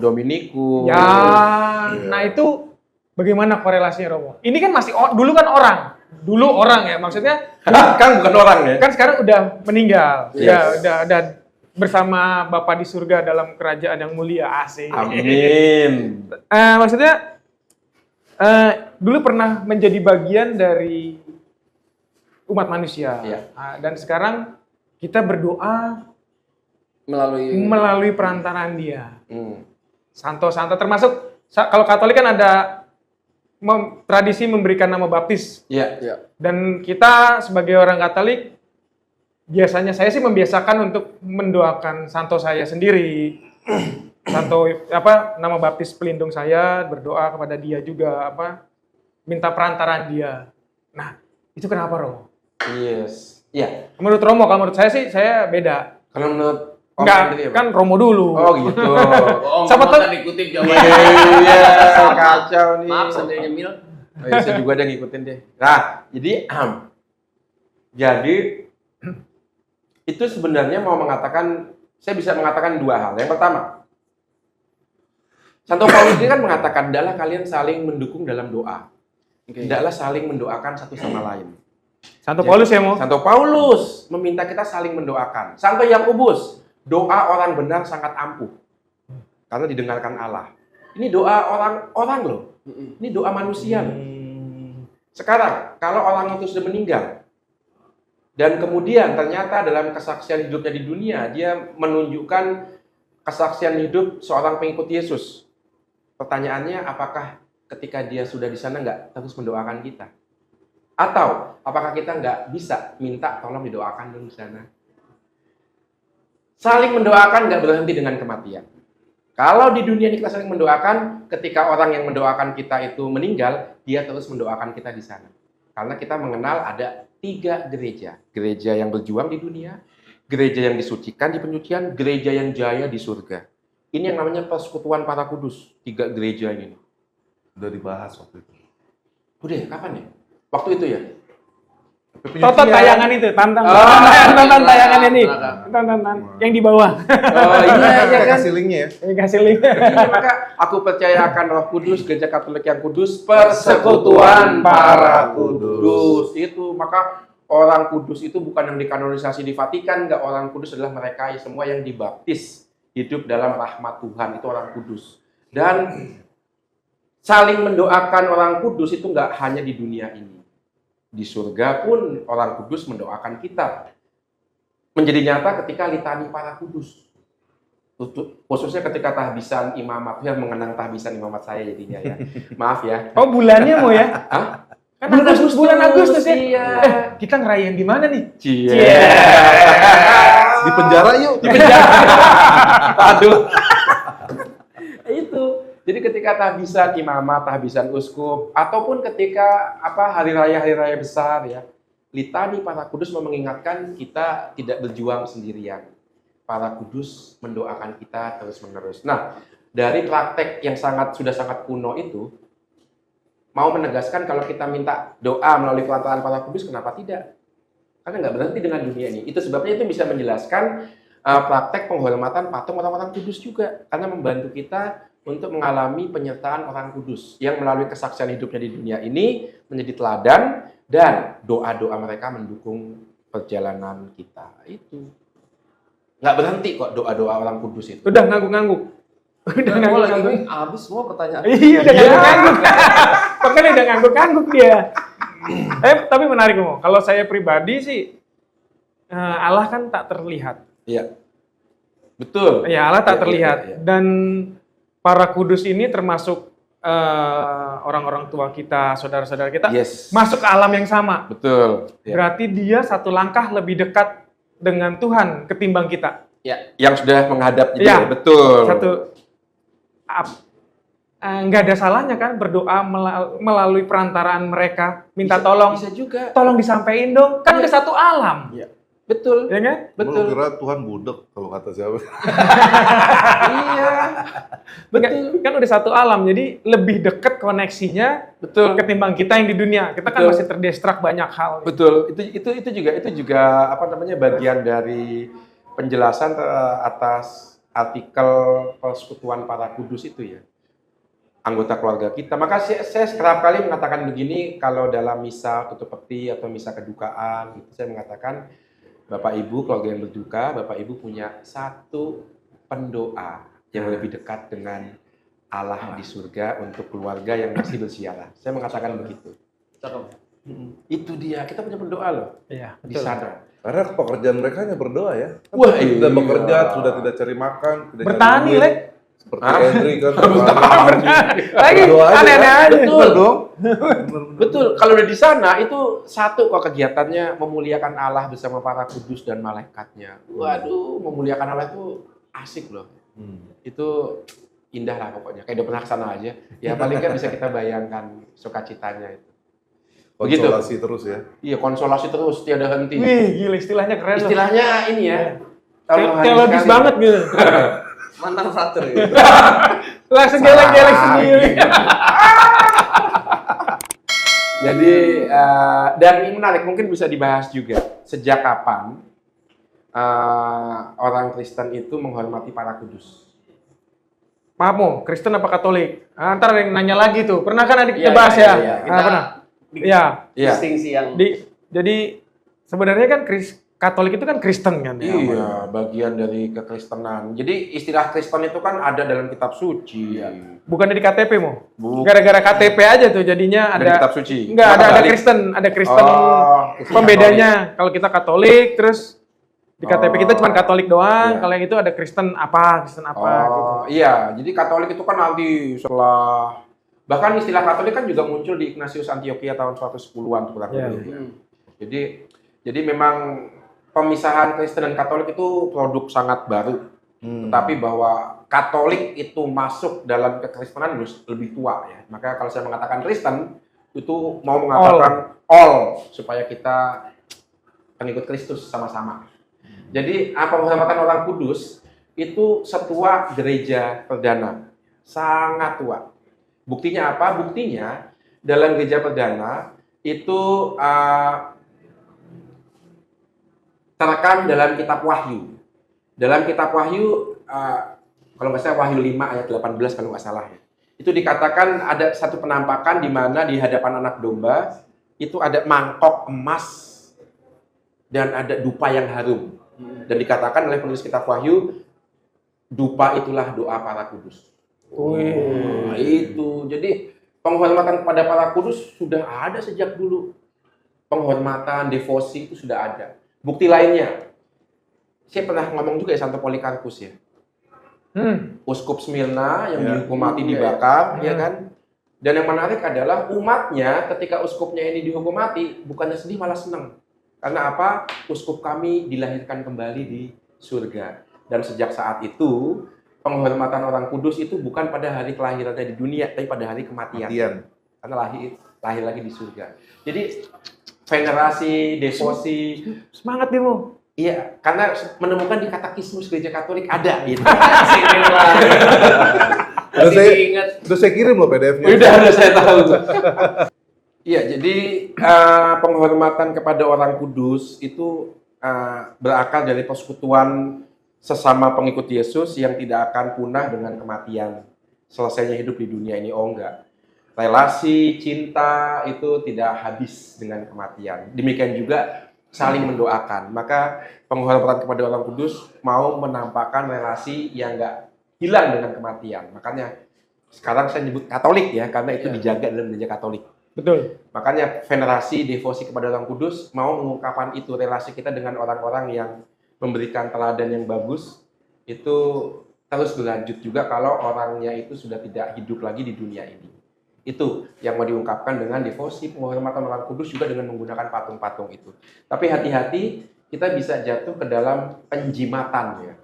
[SPEAKER 1] Dominikus.
[SPEAKER 3] ya, nah itu bagaimana korelasinya, Romo? Ini kan masih dulu kan orang, ya, maksudnya
[SPEAKER 1] Kan bukan orang ya.
[SPEAKER 3] kan sekarang udah meninggal,
[SPEAKER 1] Yes.
[SPEAKER 3] ya udah bersama Bapa di surga dalam kerajaan yang mulia, asik.
[SPEAKER 1] Amin.
[SPEAKER 3] Maksudnya dulu pernah menjadi bagian dari umat manusia,
[SPEAKER 1] Iya.
[SPEAKER 3] dan sekarang kita berdoa melalui perantaraan dia. Santo-santo, termasuk kalau Katolik kan ada tradisi memberikan nama baptis,
[SPEAKER 1] Iya.
[SPEAKER 3] dan kita sebagai orang Katolik biasanya saya sih membiasakan untuk mendoakan santo saya sendiri. Santo nama baptis pelindung saya, berdoa kepada dia juga minta perantaraan dia. Nah, itu kenapa, Romo?
[SPEAKER 1] Yes. Iya.
[SPEAKER 3] Menurut Romo, kalau menurut saya sih saya beda.
[SPEAKER 1] Kalau menurut Om
[SPEAKER 3] Enggak,
[SPEAKER 1] Andri apa?
[SPEAKER 3] kan Romo dulu.
[SPEAKER 1] Oh gitu.
[SPEAKER 3] Siapa tahu-
[SPEAKER 2] kan dikutip jawabannya.
[SPEAKER 1] Iya, kacau nih.
[SPEAKER 2] Maaf sambil nyemil.
[SPEAKER 1] Oh, iya, saya juga ada ngikutin deh. Nah, jadi itu sebenarnya mau mengatakan, saya bisa mengatakan dua hal. Yang pertama, Santo Paulus ini kan mengatakan, hendaklah kalian saling mendukung dalam doa. Hendaklah saling mendoakan satu sama lain.
[SPEAKER 3] Santo Paulus ya, Mo?
[SPEAKER 1] Santo Paulus meminta kita saling mendoakan. Santo Yakobus, doa orang benar sangat ampuh karena didengarkan Allah. Ini doa orang loh. Ini doa manusia loh. Sekarang, kalau orang itu sudah meninggal dan kemudian ternyata dalam kesaksian hidupnya di dunia dia menunjukkan kesaksian hidup seorang pengikut Yesus. Pertanyaannya, apakah ketika dia sudah di sana nggak terus mendoakan kita? Atau apakah kita nggak bisa minta tolong didoakan dulu di sana? Saling mendoakan nggak berhenti dengan kematian. Kalau di dunia ini kita saling mendoakan, ketika orang yang mendoakan kita itu meninggal, dia terus mendoakan kita di sana. Karena kita mengenal ada 3 gereja. Gereja yang berjuang di dunia, gereja yang disucikan di penyucian, gereja yang jaya di surga. Ini yang namanya persekutuan para kudus, 3 gereja ini.
[SPEAKER 4] Udah dibahas waktu itu.
[SPEAKER 1] Udah, kapan ya? Waktu itu ya?
[SPEAKER 3] Tonton tayangan itu, tonton tayangan ini. Tonton yang di bawah.
[SPEAKER 1] Oh iya
[SPEAKER 4] Saya
[SPEAKER 1] kan.
[SPEAKER 4] kasih linknya ya.
[SPEAKER 3] Ini kasih link.
[SPEAKER 1] Iya, maka aku percaya akan Roh Kudus, Gereja Katolik yang kudus, persekutuan para kudus. Itu maka orang kudus itu bukan yang dikanonisasi di Vatikan, enggak. Orang kudus adalah mereka semua yang dibaptis hidup dalam rahmat Tuhan, itu orang kudus. Dan saling mendoakan orang kudus itu enggak hanya di dunia ini. Di surga pun orang kudus mendoakan kita. Menjadi nyata ketika litani para kudus. Khususnya ketika tahbisan imamat, ya mengenang tahbisan imamat saya jadinya ya. Maaf ya.
[SPEAKER 3] Oh, bulannya mau ya?
[SPEAKER 1] Hah?
[SPEAKER 3] Kan bulan Agustus ya.
[SPEAKER 1] Iya.
[SPEAKER 3] Kita ngerayain di mana nih?
[SPEAKER 1] Cie.
[SPEAKER 4] Di penjara yuk.
[SPEAKER 1] Aduh. Itu. Jadi ketika tahbisan imamat, tahbisan uskup, ataupun ketika hari raya besar ya, litani para kudus mengingatkan kita tidak berjuang sendirian. Para kudus mendoakan kita terus-menerus. Nah, dari praktek yang sudah sangat kuno itu, mau menegaskan kalau kita minta doa melalui perantaraan para kudus, kenapa tidak? Karena nggak berhenti dengan dunia ini. Itu sebabnya itu bisa menjelaskan praktek penghormatan patung orang-orang kudus juga. Karena membantu kita untuk mengalami penyertaan orang kudus yang melalui kesaksian hidupnya di dunia ini menjadi teladan dan doa-doa mereka mendukung perjalanan kita. Itu nggak berhenti kok doa-doa orang kudus itu.
[SPEAKER 3] Udah ngangguk-ngangguk. Udah ngangguk-ngangguk.
[SPEAKER 2] Habis semua pertanyaan.
[SPEAKER 3] Iya, udah ngangguk-ngangguk. Pokoknya udah ngangguk-ngangguk dia. Tapi menarik Mo. Kalau saya pribadi sih, Allah kan tak terlihat.
[SPEAKER 1] Iya. Betul.
[SPEAKER 3] Ya, Allah tak
[SPEAKER 1] Iya,
[SPEAKER 3] terlihat.
[SPEAKER 1] iya, iya.
[SPEAKER 3] Dan para kudus ini termasuk orang-orang tua kita, saudara-saudara kita,
[SPEAKER 1] Yes.
[SPEAKER 3] masuk ke alam yang sama.
[SPEAKER 1] Betul. Ya.
[SPEAKER 3] Berarti dia satu langkah lebih dekat dengan Tuhan ketimbang kita.
[SPEAKER 1] Ya. Yang sudah menghadap itu.
[SPEAKER 3] Iya.
[SPEAKER 1] Betul.
[SPEAKER 3] Nggak ada salahnya kan berdoa melalui perantaraan mereka, minta tolong,
[SPEAKER 1] Bisa juga.
[SPEAKER 3] tolong disampaikan dong. Kan
[SPEAKER 1] Iya.
[SPEAKER 3] udah satu alam,
[SPEAKER 1] Iya. Betul.
[SPEAKER 3] ya kan?
[SPEAKER 1] Betul.
[SPEAKER 4] Lu kira Tuhan budek kalau kata siapa?
[SPEAKER 1] Iya. Betul.
[SPEAKER 3] Kan udah satu alam, jadi lebih dekat koneksinya
[SPEAKER 1] Betul.
[SPEAKER 3] ketimbang kita yang di dunia. Kita kan
[SPEAKER 1] Betul.
[SPEAKER 3] masih terdistrak banyak hal.
[SPEAKER 1] Betul. Itu juga bagian dari penjelasan atas artikel persekutuan para kudus itu ya. Anggota keluarga kita. Maka saya kerap kali mengatakan begini kalau dalam misa tutup peti atau misa kedukaan, gitu, saya mengatakan Bapak Ibu keluarga yang berduka, Bapak Ibu punya satu pendoa yang lebih dekat dengan Allah di surga untuk keluarga yang masih bersiara. Saya mengatakan begitu.
[SPEAKER 2] Cakep.
[SPEAKER 1] Itu dia, kita punya pendoa loh
[SPEAKER 3] Iya,
[SPEAKER 1] di
[SPEAKER 3] betul.
[SPEAKER 1] sana.
[SPEAKER 4] Karena pekerjaan mereka hanya berdoa ya.
[SPEAKER 1] Wah,
[SPEAKER 4] Sudah
[SPEAKER 1] iya.
[SPEAKER 4] bekerja, sudah tidak cari makan, tidak cari
[SPEAKER 3] Bertani,
[SPEAKER 4] duit.
[SPEAKER 3] Lek.
[SPEAKER 4] Seperti Henry kan.
[SPEAKER 3] Lagi
[SPEAKER 4] Berdoa aja,
[SPEAKER 3] aneh-aneh
[SPEAKER 4] ya.
[SPEAKER 3] aja.
[SPEAKER 1] Betul.
[SPEAKER 4] dong.
[SPEAKER 1] Betul, kalau udah di sana itu satu kok kegiatannya memuliakan Allah bersama para kudus dan malaikatnya. Waduh, memuliakan Allah itu asik loh. Itu indah lah pokoknya. Kayak udah pernah kesana aja. Ya paling nggak bisa kita bayangkan sukacitanya itu. Begitu.
[SPEAKER 4] Konsolasi terus ya.
[SPEAKER 1] Iya, konsolasi terus tiada henti.
[SPEAKER 3] Wih, gila istilahnya keren loh.
[SPEAKER 1] Istilahnya ini ya.
[SPEAKER 3] Teologis
[SPEAKER 1] sekali.
[SPEAKER 3] banget gitu.
[SPEAKER 2] Mantan frater gitu.
[SPEAKER 3] Langsung geleng-geleng sendiri.
[SPEAKER 1] Jadi dan ini menarik, mungkin bisa dibahas juga. Sejak kapan orang Kristen itu menghormati para kudus?
[SPEAKER 3] Maaf Mo, Kristen apa Katolik? Ntar yang nanya lagi tuh. Pernah kan adik kita
[SPEAKER 2] Iya,
[SPEAKER 3] bahas
[SPEAKER 2] iya,
[SPEAKER 3] ya?
[SPEAKER 2] iya. Kita
[SPEAKER 3] Pernah. Iya.
[SPEAKER 1] Iya.
[SPEAKER 2] Distingsi yang
[SPEAKER 3] Jadi sebenarnya kan Katolik itu kan Kristen kan? ya?
[SPEAKER 1] Iya, bagian dari kekristenan. Jadi istilah Kristen itu kan ada dalam kitab suci.
[SPEAKER 3] Bukan di KTP Mo.
[SPEAKER 1] Bu-
[SPEAKER 3] Gara-gara KTP aja tuh jadinya
[SPEAKER 1] Dari
[SPEAKER 3] ada.
[SPEAKER 1] kitab suci.
[SPEAKER 3] Enggak,
[SPEAKER 1] Kenapa
[SPEAKER 3] ada
[SPEAKER 1] balik?
[SPEAKER 3] Kristen, ada Kristen.
[SPEAKER 1] Oh, Kristen
[SPEAKER 3] Pembedanya kalau kita Katolik, terus di KTP kita
[SPEAKER 1] Oh.
[SPEAKER 3] cuma Katolik doang.
[SPEAKER 1] Iya.
[SPEAKER 3] Kalau yang itu ada Kristen apa gitu.
[SPEAKER 1] Oh, iya. Jadi Katolik itu kan nanti setelah bahkan istilah Katolik kan juga muncul di Ignatius Antioquia tahun 110-an kurang
[SPEAKER 3] Iya.
[SPEAKER 1] lebih. Jadi memang pemisahan Kristen dan Katolik itu produk sangat baru. Tetapi bahwa Katolik itu masuk dalam kekristenan lebih tua ya. Maka kalau saya mengatakan Kristen itu mau mengatakan all supaya kita pengikut Kristus sama-sama. Jadi penghormatan orang kudus itu setua gereja perdana. Sangat tua. Buktinya apa? Buktinya dalam gereja perdana itu terekam dalam kitab Wahyu. Dalam kitab Wahyu, kalau nggak salah Wahyu 5 ayat 18 kalau nggak salah ya. Itu dikatakan ada satu penampakan di mana di hadapan anak domba itu ada mangkok emas dan ada dupa yang harum. Dan dikatakan oleh penulis kitab Wahyu, dupa itulah doa para kudus. Nah, itu. Jadi penghormatan kepada para kudus sudah ada sejak dulu. Penghormatan, devosi itu sudah ada. Bukti lainnya, saya pernah ngomong juga ya Santo Polikarpus ya. Uskup Smyrna yang dihukum mati dibakar, ya kan? Dan yang menarik adalah umatnya ketika uskupnya ini dihukum mati, bukannya sedih malah senang. Karena apa? Uskup kami dilahirkan kembali di surga. Dan sejak saat itu, penghormatan orang kudus itu bukan pada hari kelahirannya di dunia, tapi pada hari kematian. Karena lahir lagi di surga. Jadi venerasi, devosi,
[SPEAKER 3] Semangat Bimo.
[SPEAKER 1] iya, karena menemukan di katekismus gereja Katolik ada gitu.
[SPEAKER 4] Udah saya kirim loh PDF-nya.
[SPEAKER 1] Udah saya tahu. Iya, jadi penghormatan kepada orang kudus itu berakar dari persekutuan sesama pengikut Yesus yang tidak akan punah dengan kematian. Selesainya hidup di dunia ini, oh enggak. Relasi, cinta itu tidak habis dengan kematian. Demikian juga saling mendoakan. Maka penghormatan kepada orang kudus mau menampakkan relasi yang enggak hilang dengan kematian. Makanya sekarang saya nyebut Katolik ya, karena itu dijaga dalam gereja Katolik.
[SPEAKER 3] Betul.
[SPEAKER 1] Makanya venerasi, devosi kepada orang kudus mau mengungkapkan itu, relasi kita dengan orang-orang yang memberikan teladan yang bagus, itu terus berlanjut juga kalau orangnya itu sudah tidak hidup lagi di dunia ini. Itu yang mau diungkapkan dengan devosi, penghormatan orang kudus juga dengan menggunakan patung-patung itu. Tapi hati-hati, kita bisa jatuh ke dalam penjimatan ya.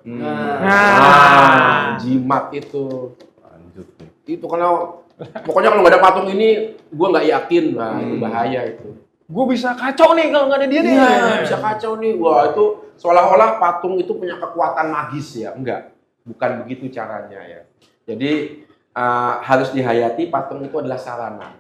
[SPEAKER 1] Jimat itu.
[SPEAKER 4] Lanjut nih.
[SPEAKER 1] Itu kalau pokoknya kalau nggak ada patung ini, gue nggak yakin. Nah, itu bahaya itu.
[SPEAKER 3] Gue bisa kacau nih kalau nggak ada dia nih.
[SPEAKER 1] Iya, bisa kacau nih. Wah, itu seolah-olah patung itu punya kekuatan magis ya. Enggak, bukan begitu caranya ya. Jadi harus dihayati patung itu adalah sarana.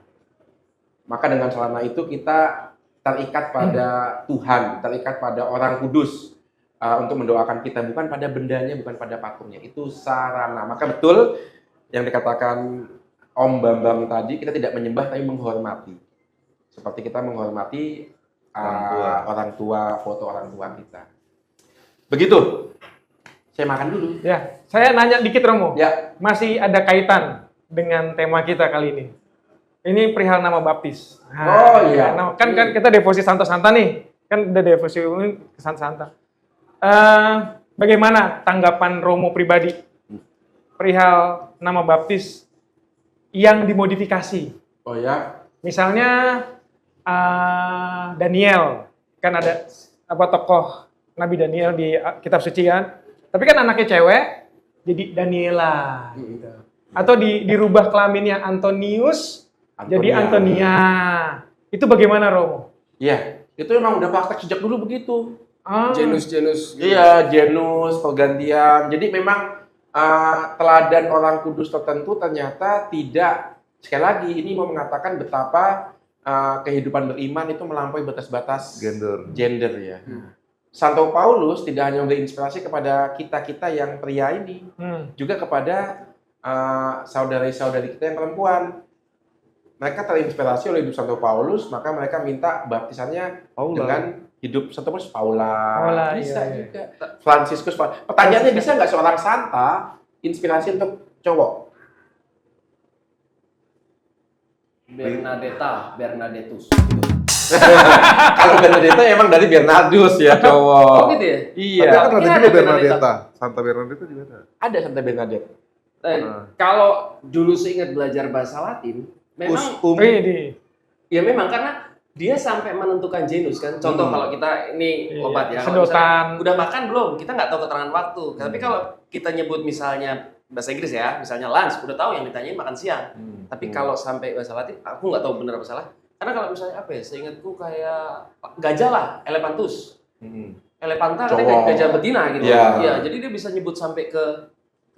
[SPEAKER 1] Maka dengan sarana itu kita terikat pada Tuhan, terikat pada orang kudus untuk mendoakan kita, bukan pada bendanya, bukan pada patungnya. Itu sarana. Maka betul yang dikatakan Om Bambang tadi, kita tidak menyembah tapi menghormati. Seperti kita menghormati orang tua, foto orang tua kita. Begitu. Saya makan dulu.
[SPEAKER 3] Ya, saya nanya dikit Romo.
[SPEAKER 1] Ya.
[SPEAKER 3] Masih ada kaitan dengan tema kita kali ini. Ini perihal nama baptis.
[SPEAKER 1] Oh iya.
[SPEAKER 3] Kan kita devosi Santo Santa nih. Kan udah devosi ke Santo Santa. Bagaimana tanggapan Romo pribadi perihal nama baptis yang dimodifikasi?
[SPEAKER 1] Oh ya.
[SPEAKER 3] Misalnya Daniel, kan ada tokoh Nabi Daniel di kitab suci kan. Tapi kan anaknya cewek, jadi Daniela. Gitu. Atau dirubah kelaminnya Antonius, jadi Antonia. Itu bagaimana Romo?
[SPEAKER 1] Iya, itu memang udah praktek sejak dulu begitu.
[SPEAKER 2] Genus.
[SPEAKER 1] Iya, genus, pergantian. Jadi memang teladan orang kudus tertentu ternyata tidak, sekali lagi ini mau mengatakan betapa kehidupan beriman itu melampaui batas-batas gender ya. Santo Paulus tidak hanya memberi inspirasi kepada kita-kita yang pria ini, juga kepada saudari-saudari kita yang perempuan. Mereka terinspirasi oleh hidup Santo Paulus, maka mereka minta baptisannya dengan hidup Santo Paulus. Paula bisa juga. Franciscus. Pertanyaannya, bisa nggak seorang santa inspirasi untuk cowok?
[SPEAKER 2] Bernadettus.
[SPEAKER 1] Kalau Bernadetta emang dari Bernardus ya cowok.
[SPEAKER 2] Oh gitu ya?
[SPEAKER 1] Iya.
[SPEAKER 4] Tapi kan ada juga Bernadetta. Santa Bernadetta juga ada.
[SPEAKER 1] Ada Santa Bernadette.
[SPEAKER 2] Kalau dulu seingat belajar bahasa Latin, memang ya memang karena dia sampai menentukan genus kan. Contoh kalau kita ini obat ya.
[SPEAKER 3] Sedotan.
[SPEAKER 2] Udah makan belum? Kita nggak tahu keterangan waktu. Tapi kalau kita nyebut misalnya bahasa Inggris ya, misalnya lunch, udah tahu yang ditanyain makan siang. Tapi kalau sampai bahasa Latin, aku nggak tahu benar apa salah. Karena kalau misalnya apa ya, seingatku kayak gajah lah, Elepantus. Elepanta katanya kayak gajah betina gitu. Iya, jadi dia bisa nyebut sampai ke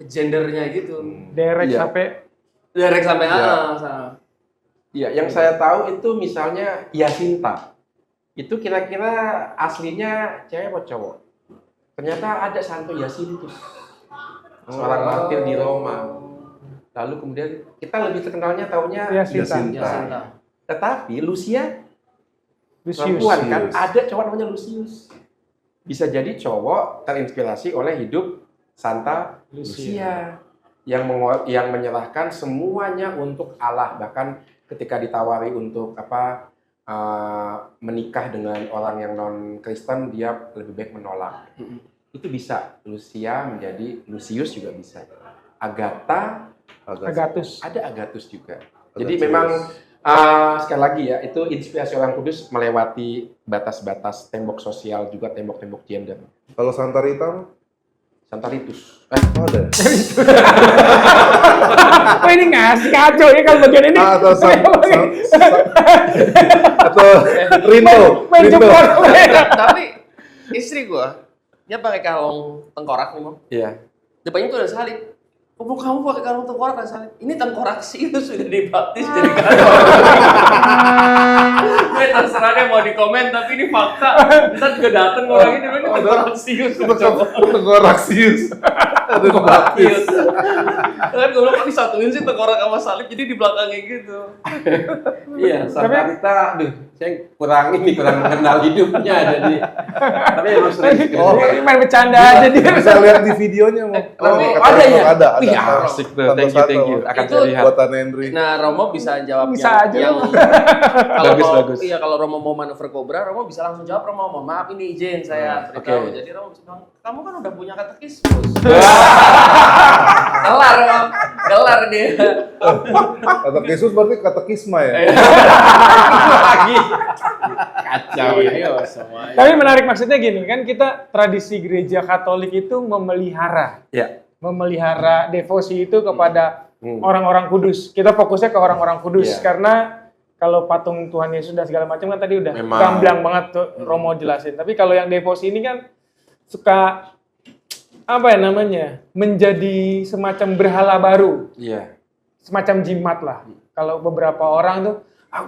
[SPEAKER 2] gendernya gitu.
[SPEAKER 3] Derek sampai
[SPEAKER 1] Iya, yang saya tahu itu misalnya Yasinta. itu kira-kira aslinya cewek atau cowok? Ternyata ada Santo Jacintus, seorang martir di Roma. Lalu kemudian kita lebih terkenalnya taunya
[SPEAKER 3] Jacinta.
[SPEAKER 2] Jacinta.
[SPEAKER 1] Tetapi Lucia
[SPEAKER 3] Lucius.
[SPEAKER 1] perempuan kan, ada cowok namanya Lucius. Bisa jadi cowok terinspirasi oleh hidup Santa Lucia yang menyerahkan semuanya untuk Allah, bahkan ketika ditawari untuk menikah dengan orang yang non Kristen, dia lebih baik menolak. Itu bisa. Lucia menjadi Lucius juga bisa.
[SPEAKER 3] Agatus.
[SPEAKER 1] Ada Agatus juga.
[SPEAKER 4] Agatus.
[SPEAKER 1] Jadi memang sekali lagi ya, itu inspirasi orang kudus melewati batas-batas tembok sosial, juga tembok-tembok gender.
[SPEAKER 4] Kalau Santa Rita,
[SPEAKER 1] Santa Ritus.
[SPEAKER 4] ada.
[SPEAKER 3] Oh ini ngasih kacau ya kalau bagian ini.
[SPEAKER 4] Atau atau Rinto.
[SPEAKER 3] Main jempol.
[SPEAKER 2] Tapi istri gua, dia pakai kalung tengkorak nih, Bang.
[SPEAKER 1] Iya.
[SPEAKER 2] Depannya tuh ada salib. Kok kamu pakai kalung tengkorak dan salib? Ini tengkorak sih itu sudah dibaptis jadi kalung. Gue terserah dia mau di komen, tapi ini fakta. Ntar juga dateng orang ini tengkorak sius.
[SPEAKER 4] Tengkorak sius. Aduh, baptis.
[SPEAKER 2] Kan gue bilang, kok disatuin sih tengkorak sama salib, jadi di belakangnya gitu.
[SPEAKER 1] Iya, Santa Rita, aduh, saya kurang mengenal hidupnya jadi. Tapi emang sering.
[SPEAKER 3] Ini main bercanda aja dia.
[SPEAKER 4] Bisa lihat di videonya mau.
[SPEAKER 1] Ada ya?
[SPEAKER 4] Ada.
[SPEAKER 1] Wih, asik tuh. Thank you. Akan
[SPEAKER 2] Itu
[SPEAKER 1] saya lihat.
[SPEAKER 4] Buatan Henry.
[SPEAKER 2] Nah, Romo bisa jawab
[SPEAKER 3] Bisa aja.
[SPEAKER 2] yang kalau
[SPEAKER 1] Bagus,
[SPEAKER 2] mau,
[SPEAKER 1] bagus.
[SPEAKER 2] iya kalau Romo mau manuver Cobra, Romo bisa langsung jawab, Romo, mohon maaf ini izin saya beritahu.
[SPEAKER 1] Oke.
[SPEAKER 2] Jadi Romo bisa bilang, kamu kan udah punya katekismus. Kelar, Romo. Kelar dia.
[SPEAKER 4] Katekismus berarti katekisma ya?
[SPEAKER 1] Lagi. Kacau ya.
[SPEAKER 2] Iya, semuanya.
[SPEAKER 3] Tapi menarik maksudnya gini kan, kita tradisi gereja Katolik itu memelihara devosi itu kepada orang-orang kudus. Kita fokusnya ke orang-orang kudus karena kalau patung Tuhan Yesus dan segala macam kan tadi udah gamblang banget tuh Romo jelasin. Tapi kalau yang devosi ini kan suka menjadi semacam berhala baru.
[SPEAKER 1] Iya.
[SPEAKER 3] Semacam jimat lah. Kalau beberapa orang tuh,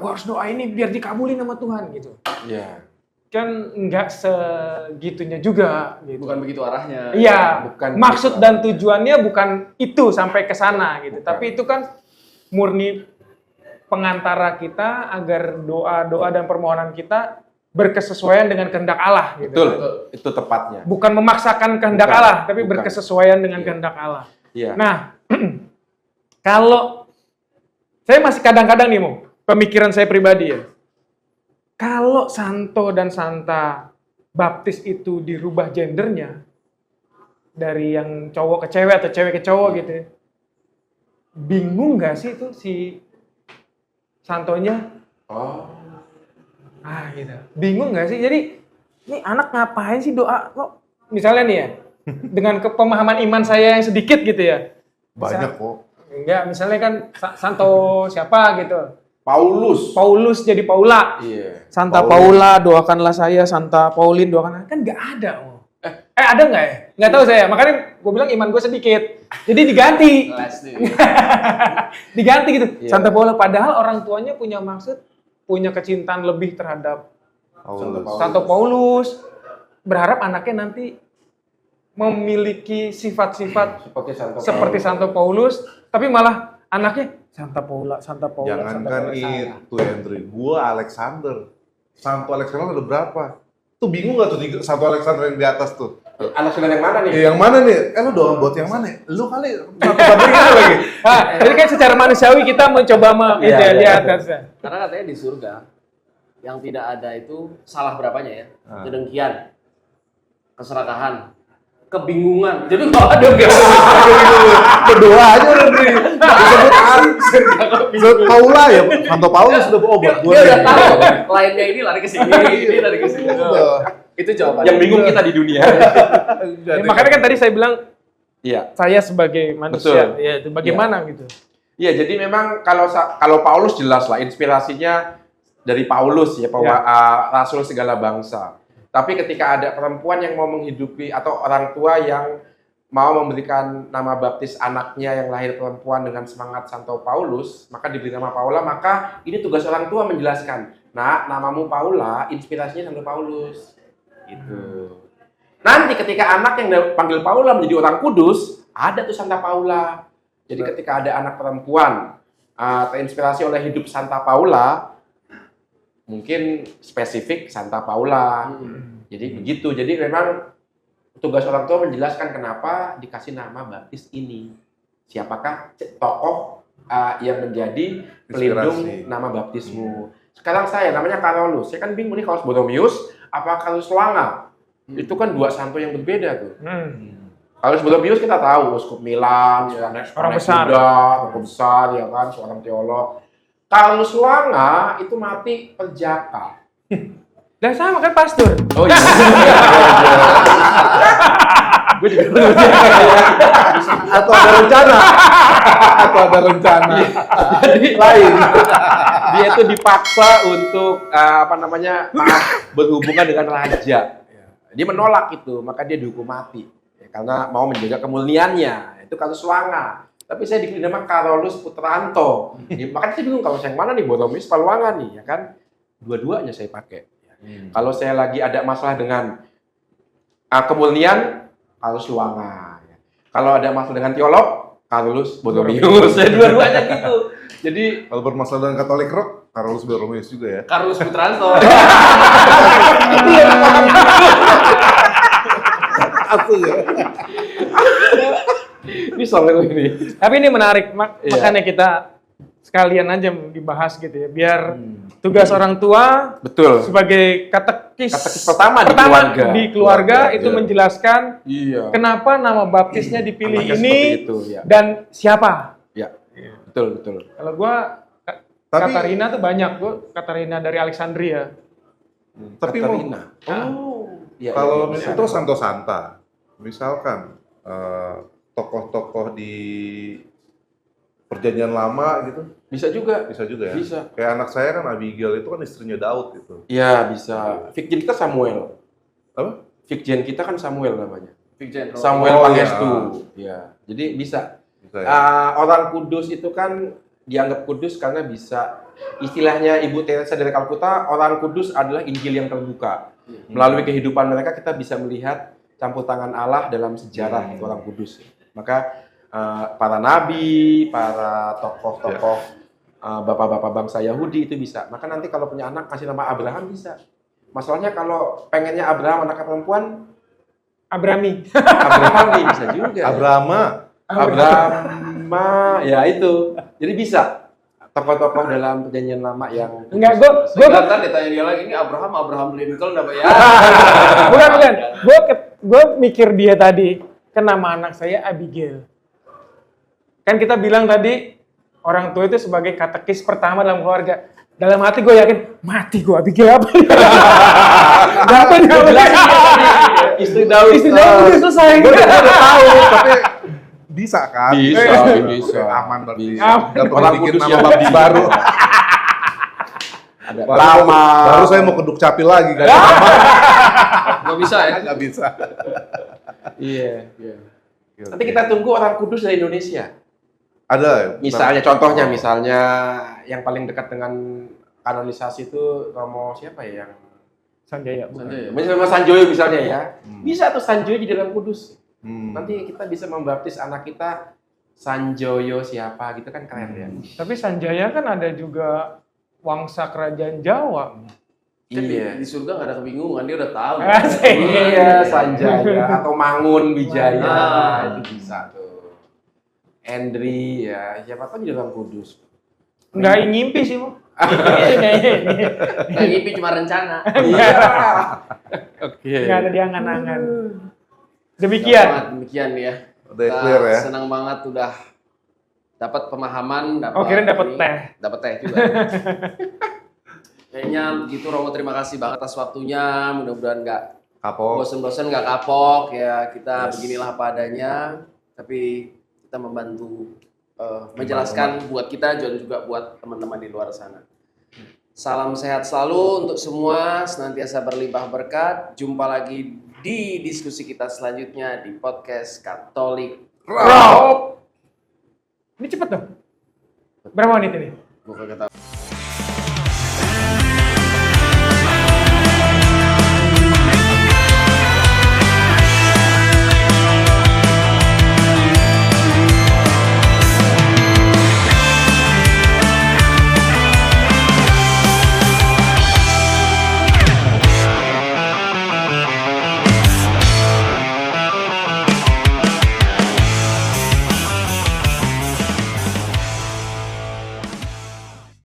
[SPEAKER 3] gua harus doa ini biar dikabulin sama Tuhan gitu.
[SPEAKER 1] Iya.
[SPEAKER 3] Kan nggak segitunya juga gitu.
[SPEAKER 2] Bukan begitu arahnya.
[SPEAKER 3] Iya,
[SPEAKER 1] Bukan
[SPEAKER 3] maksud
[SPEAKER 1] gitu.
[SPEAKER 3] dan tujuannya bukan itu sampai ke sana gitu.
[SPEAKER 1] Bukan.
[SPEAKER 3] Tapi itu kan murni pengantara kita agar doa-doa dan permohonan kita berkesesuaian dengan kehendak Allah gitu.
[SPEAKER 1] Betul. Itu tepatnya.
[SPEAKER 3] Bukan memaksakan kehendak
[SPEAKER 1] Bukan.
[SPEAKER 3] Allah, tapi
[SPEAKER 1] Bukan.
[SPEAKER 3] berkesesuaian dengan
[SPEAKER 1] Iya.
[SPEAKER 3] kehendak Allah.
[SPEAKER 1] Iya.
[SPEAKER 3] Nah, kalau saya masih kadang-kadang nih, Mo, pemikiran saya pribadi ya. Kalau Santo dan Santa baptis itu dirubah gendernya dari yang cowok ke cewek atau cewek ke cowok gitu ya. Bingung nggak sih itu si Santonya?
[SPEAKER 1] Oh.
[SPEAKER 3] Gitu. Bingung nggak sih? Jadi ini anak ngapain sih doa kok? Misalnya nih ya, dengan pemahaman iman saya yang sedikit gitu ya.
[SPEAKER 4] Banyak kok.
[SPEAKER 3] Enggak, misalnya kan Santo siapa gitu.
[SPEAKER 1] Paulus.
[SPEAKER 3] Jadi Paula.
[SPEAKER 1] Iya.
[SPEAKER 3] Santa
[SPEAKER 4] Paulin.
[SPEAKER 3] Paula, doakanlah saya. Santa Pauline, doakanlah. Kan nggak ada. Ada nggak ya? Nggak tahu saya. Makanya gue bilang iman gue sedikit. Jadi diganti. Diganti gitu.
[SPEAKER 1] Iya.
[SPEAKER 3] Santa Paula. Padahal orang tuanya punya maksud, punya kecintaan lebih terhadap Santo Paulus. Berharap anaknya nanti memiliki sifat-sifat seperti Santo Paulus. Tapi malah anaknya Santa Paula.
[SPEAKER 4] Jangankan itu, Henry. Gua Alexander. Santo Alexander ada berapa? Tuh bingung gak tuh Santo Alexander yang di atas tuh?
[SPEAKER 1] Anak sunan yang mana nih?
[SPEAKER 4] Yang mana nih? Lu doang buat yang mana? Lu kali Santo Patrick itu lagi.
[SPEAKER 3] Jadi kan secara manusiawi kita mencoba di atasnya.
[SPEAKER 2] Karena katanya di surga yang tidak ada itu salah berapanya ya? Kedengkian, keserakahan, kebingungan. Jadi nggak ada
[SPEAKER 4] Berdoa aja udah Henry. Disebut Paula ya, Santo Paulus sudah obat gua.
[SPEAKER 2] Dia udah tahu. Lainnya ini lari ke sini, ini lari ke sini. Itu jawabannya.
[SPEAKER 1] Yang bingung kita di dunia.
[SPEAKER 3] Ya, makanya kan tadi saya bilang
[SPEAKER 1] Iya.
[SPEAKER 3] saya sebagai manusia,
[SPEAKER 1] Betul.
[SPEAKER 3] ya itu bagaimana gitu.
[SPEAKER 1] Iya, jadi memang kalau Paulus jelas lah inspirasinya dari Paulus ya, rasul segala bangsa. Tapi ketika ada perempuan yang mau menghidupi atau orang tua yang mau memberikan nama baptis anaknya yang lahir perempuan dengan semangat Santo Paulus, maka diberi nama Paula, maka ini tugas orang tua menjelaskan. Nah, namamu Paula, inspirasinya Santo Paulus. Gitu. Nanti ketika anak yang panggil Paula menjadi orang kudus, ada tuh Santa Paula. Jadi ketika ada anak perempuan terinspirasi oleh hidup Santa Paula, mungkin spesifik Santa Paula. Jadi begitu. Jadi memang tugas orang tua menjelaskan kenapa dikasih nama baptis ini. Siapakah tokoh yang menjadi pelindung nama baptismu. Sekarang saya namanya Carolus. Saya kan bingung nih Carolus Borromeus apa Carolus Wanga. Itu kan dua santo yang berbeda tuh. Carolus Borromeus kita tahu, uskup Milan,
[SPEAKER 3] orang besar,
[SPEAKER 1] tokoh besar, ya kan, seorang teolog. Carolus Wanga itu mati perjaka.
[SPEAKER 3] Dan sama kan pastor.
[SPEAKER 1] Oh iya. Gue juga
[SPEAKER 4] Atau ada rencana. Atau ada rencana.
[SPEAKER 1] Jadi
[SPEAKER 4] Lain.
[SPEAKER 1] dia itu dipaksa untuk berhubungan dengan raja. Dia menolak itu, maka dia dihukum mati. Ya, karena mau menjaga kemurniannya. Itu Carolus Wanga. Tapi saya diberi nama Carolus Putranto. Ya, makanya saya bingung kalau yang mana nih, Borromeus atau Wanga nih, ya kan? Dua-duanya saya pakai. Kalau saya lagi ada masalah dengan kemurnian, Carolus Wanga. Kalau ada masalah dengan teolog, Carolus Borromeus. Saya dua-duanya gitu. Jadi
[SPEAKER 4] Kalau bermasalah dengan Katolik rock, Carolus Borromeus juga ya.
[SPEAKER 2] Carolus Putranto.
[SPEAKER 4] Aku ya.
[SPEAKER 1] ini soal ini.
[SPEAKER 3] Tapi ini menarik,
[SPEAKER 1] Iya.
[SPEAKER 3] makanya kita sekalian aja dibahas gitu ya, biar tugas orang tua
[SPEAKER 1] Betul.
[SPEAKER 3] sebagai katekis
[SPEAKER 1] pertama di keluarga.
[SPEAKER 3] keluarga itu
[SPEAKER 4] Iya.
[SPEAKER 3] menjelaskan
[SPEAKER 1] Iya.
[SPEAKER 3] kenapa nama baptisnya dipilih
[SPEAKER 1] Anaknya
[SPEAKER 3] ini
[SPEAKER 1] seperti itu, ya.
[SPEAKER 3] dan siapa.
[SPEAKER 1] Ya. Betul.
[SPEAKER 3] Kalau gua
[SPEAKER 4] Tapi-
[SPEAKER 3] Katarina tuh banyak, gua Katarina dari Alexandria.
[SPEAKER 4] Tapi
[SPEAKER 1] Katarina. Iya,
[SPEAKER 4] kalau
[SPEAKER 1] iya,
[SPEAKER 4] itu Santo Santa, misalkan tokoh-tokoh di Perjanjian Lama gitu,
[SPEAKER 1] bisa juga.
[SPEAKER 4] bisa juga ya.
[SPEAKER 1] Bisa.
[SPEAKER 4] Kayak anak saya kan Abigail itu kan istrinya Daud gitu.
[SPEAKER 1] Iya, bisa. Fikjen kita Samuel.
[SPEAKER 4] Apa?
[SPEAKER 1] Fikjen kita kan Samuel namanya.
[SPEAKER 2] Fikjen.
[SPEAKER 1] Samuel
[SPEAKER 4] Oh,
[SPEAKER 1] Pangestu. Ya. Jadi bisa.
[SPEAKER 4] Bisa ya.
[SPEAKER 1] Orang kudus itu kan dianggap kudus karena bisa, istilahnya Ibu Teresa dari Kalkuta, orang kudus adalah Injil yang terbuka. Melalui kehidupan mereka kita bisa melihat campur tangan Allah dalam sejarah orang kudus. Maka para nabi, para tokoh-tokoh bapak-bapak bangsa Yahudi itu bisa. Maka nanti kalau punya anak kasih nama Abraham bisa. Masalahnya kalau pengennya Abraham anaknya perempuan,
[SPEAKER 3] Abrami.
[SPEAKER 1] Abraham nih bisa juga.
[SPEAKER 4] Abrahama.
[SPEAKER 1] Abrahama, ya itu. Jadi bisa tokoh-tokoh dalam perjanjian lama yang
[SPEAKER 3] Enggak, gua
[SPEAKER 2] Sebentar ditanya dia lagi, ini Abraham Lincoln apa ya?
[SPEAKER 3] bukan. Gua mikir dia tadi, kan nama anak saya Abigail. Kan kita bilang tadi orang tua itu sebagai katekis pertama dalam keluarga. Dalam hati gue yakin mati gue Abigail apa? Apa
[SPEAKER 1] istri Daud.
[SPEAKER 3] Istri Daud udah selesai.
[SPEAKER 4] Gue udah tahu, tapi bisa kan?
[SPEAKER 1] Bisa.
[SPEAKER 4] Aman berarti.
[SPEAKER 3] Aman.
[SPEAKER 4] Gak perlu
[SPEAKER 1] Orang
[SPEAKER 4] bikin
[SPEAKER 1] kudus
[SPEAKER 4] nama
[SPEAKER 1] yang
[SPEAKER 4] baptis baru.
[SPEAKER 1] Ada
[SPEAKER 4] Lama. Baru saya mau ke Dukcapil lagi kan?
[SPEAKER 2] Gak bisa ya?
[SPEAKER 4] Nggak bisa.
[SPEAKER 1] Iya. Nanti kita tunggu orang kudus dari Indonesia.
[SPEAKER 4] Ada.
[SPEAKER 1] Misalnya, misalnya yang paling dekat dengan kanonisasi itu Romo siapa ya yang
[SPEAKER 3] Sanjaya.
[SPEAKER 2] Sanjaya.
[SPEAKER 1] misalnya Sanjoyo misalnya ya. Bisa tuh Sanjoyo di dalam kudus.
[SPEAKER 4] Hmm.
[SPEAKER 1] Nanti kita bisa membaptis anak kita Sanjoyo siapa gitu kan keren ya.
[SPEAKER 3] Tapi Sanjaya kan ada juga wangsa kerajaan Jawa.
[SPEAKER 2] Kan di surga gak ada kebingungan, dia udah tahu.
[SPEAKER 3] Asik.
[SPEAKER 1] Iya, Sanjaya atau Mangun Wijaya itu bisa tuh. Endri ya, siapa tahu di dalam kudus.
[SPEAKER 3] Nggak ngimpi sih, Bu.
[SPEAKER 2] Nah, ngimpi cuma rencana.
[SPEAKER 1] Iya. Oke.
[SPEAKER 3] Nggak ada di angan-angan. Demikian.
[SPEAKER 2] Demikian ya.
[SPEAKER 4] Udah clear ya.
[SPEAKER 2] Senang banget udah dapat pemahaman, dapat
[SPEAKER 3] kirain dapat
[SPEAKER 2] ini,
[SPEAKER 3] teh.
[SPEAKER 2] Dapat teh juga. Kayaknya begitu Romo, terima kasih banget atas waktunya. Mudah-mudahan nggak
[SPEAKER 4] Kapok.
[SPEAKER 2] bosen-bosen, nggak kapok ya. Kita beginilah apa adanya, tapi kita membantu menjelaskan buat kita dan juga buat teman-teman di luar sana. Salam sehat selalu untuk semua, senantiasa berlimpah berkat. Jumpa lagi di diskusi kita selanjutnya di podcast Katolik.
[SPEAKER 3] Ini cepet dong. Berapa menit ini?
[SPEAKER 2] Gua kagak tahu.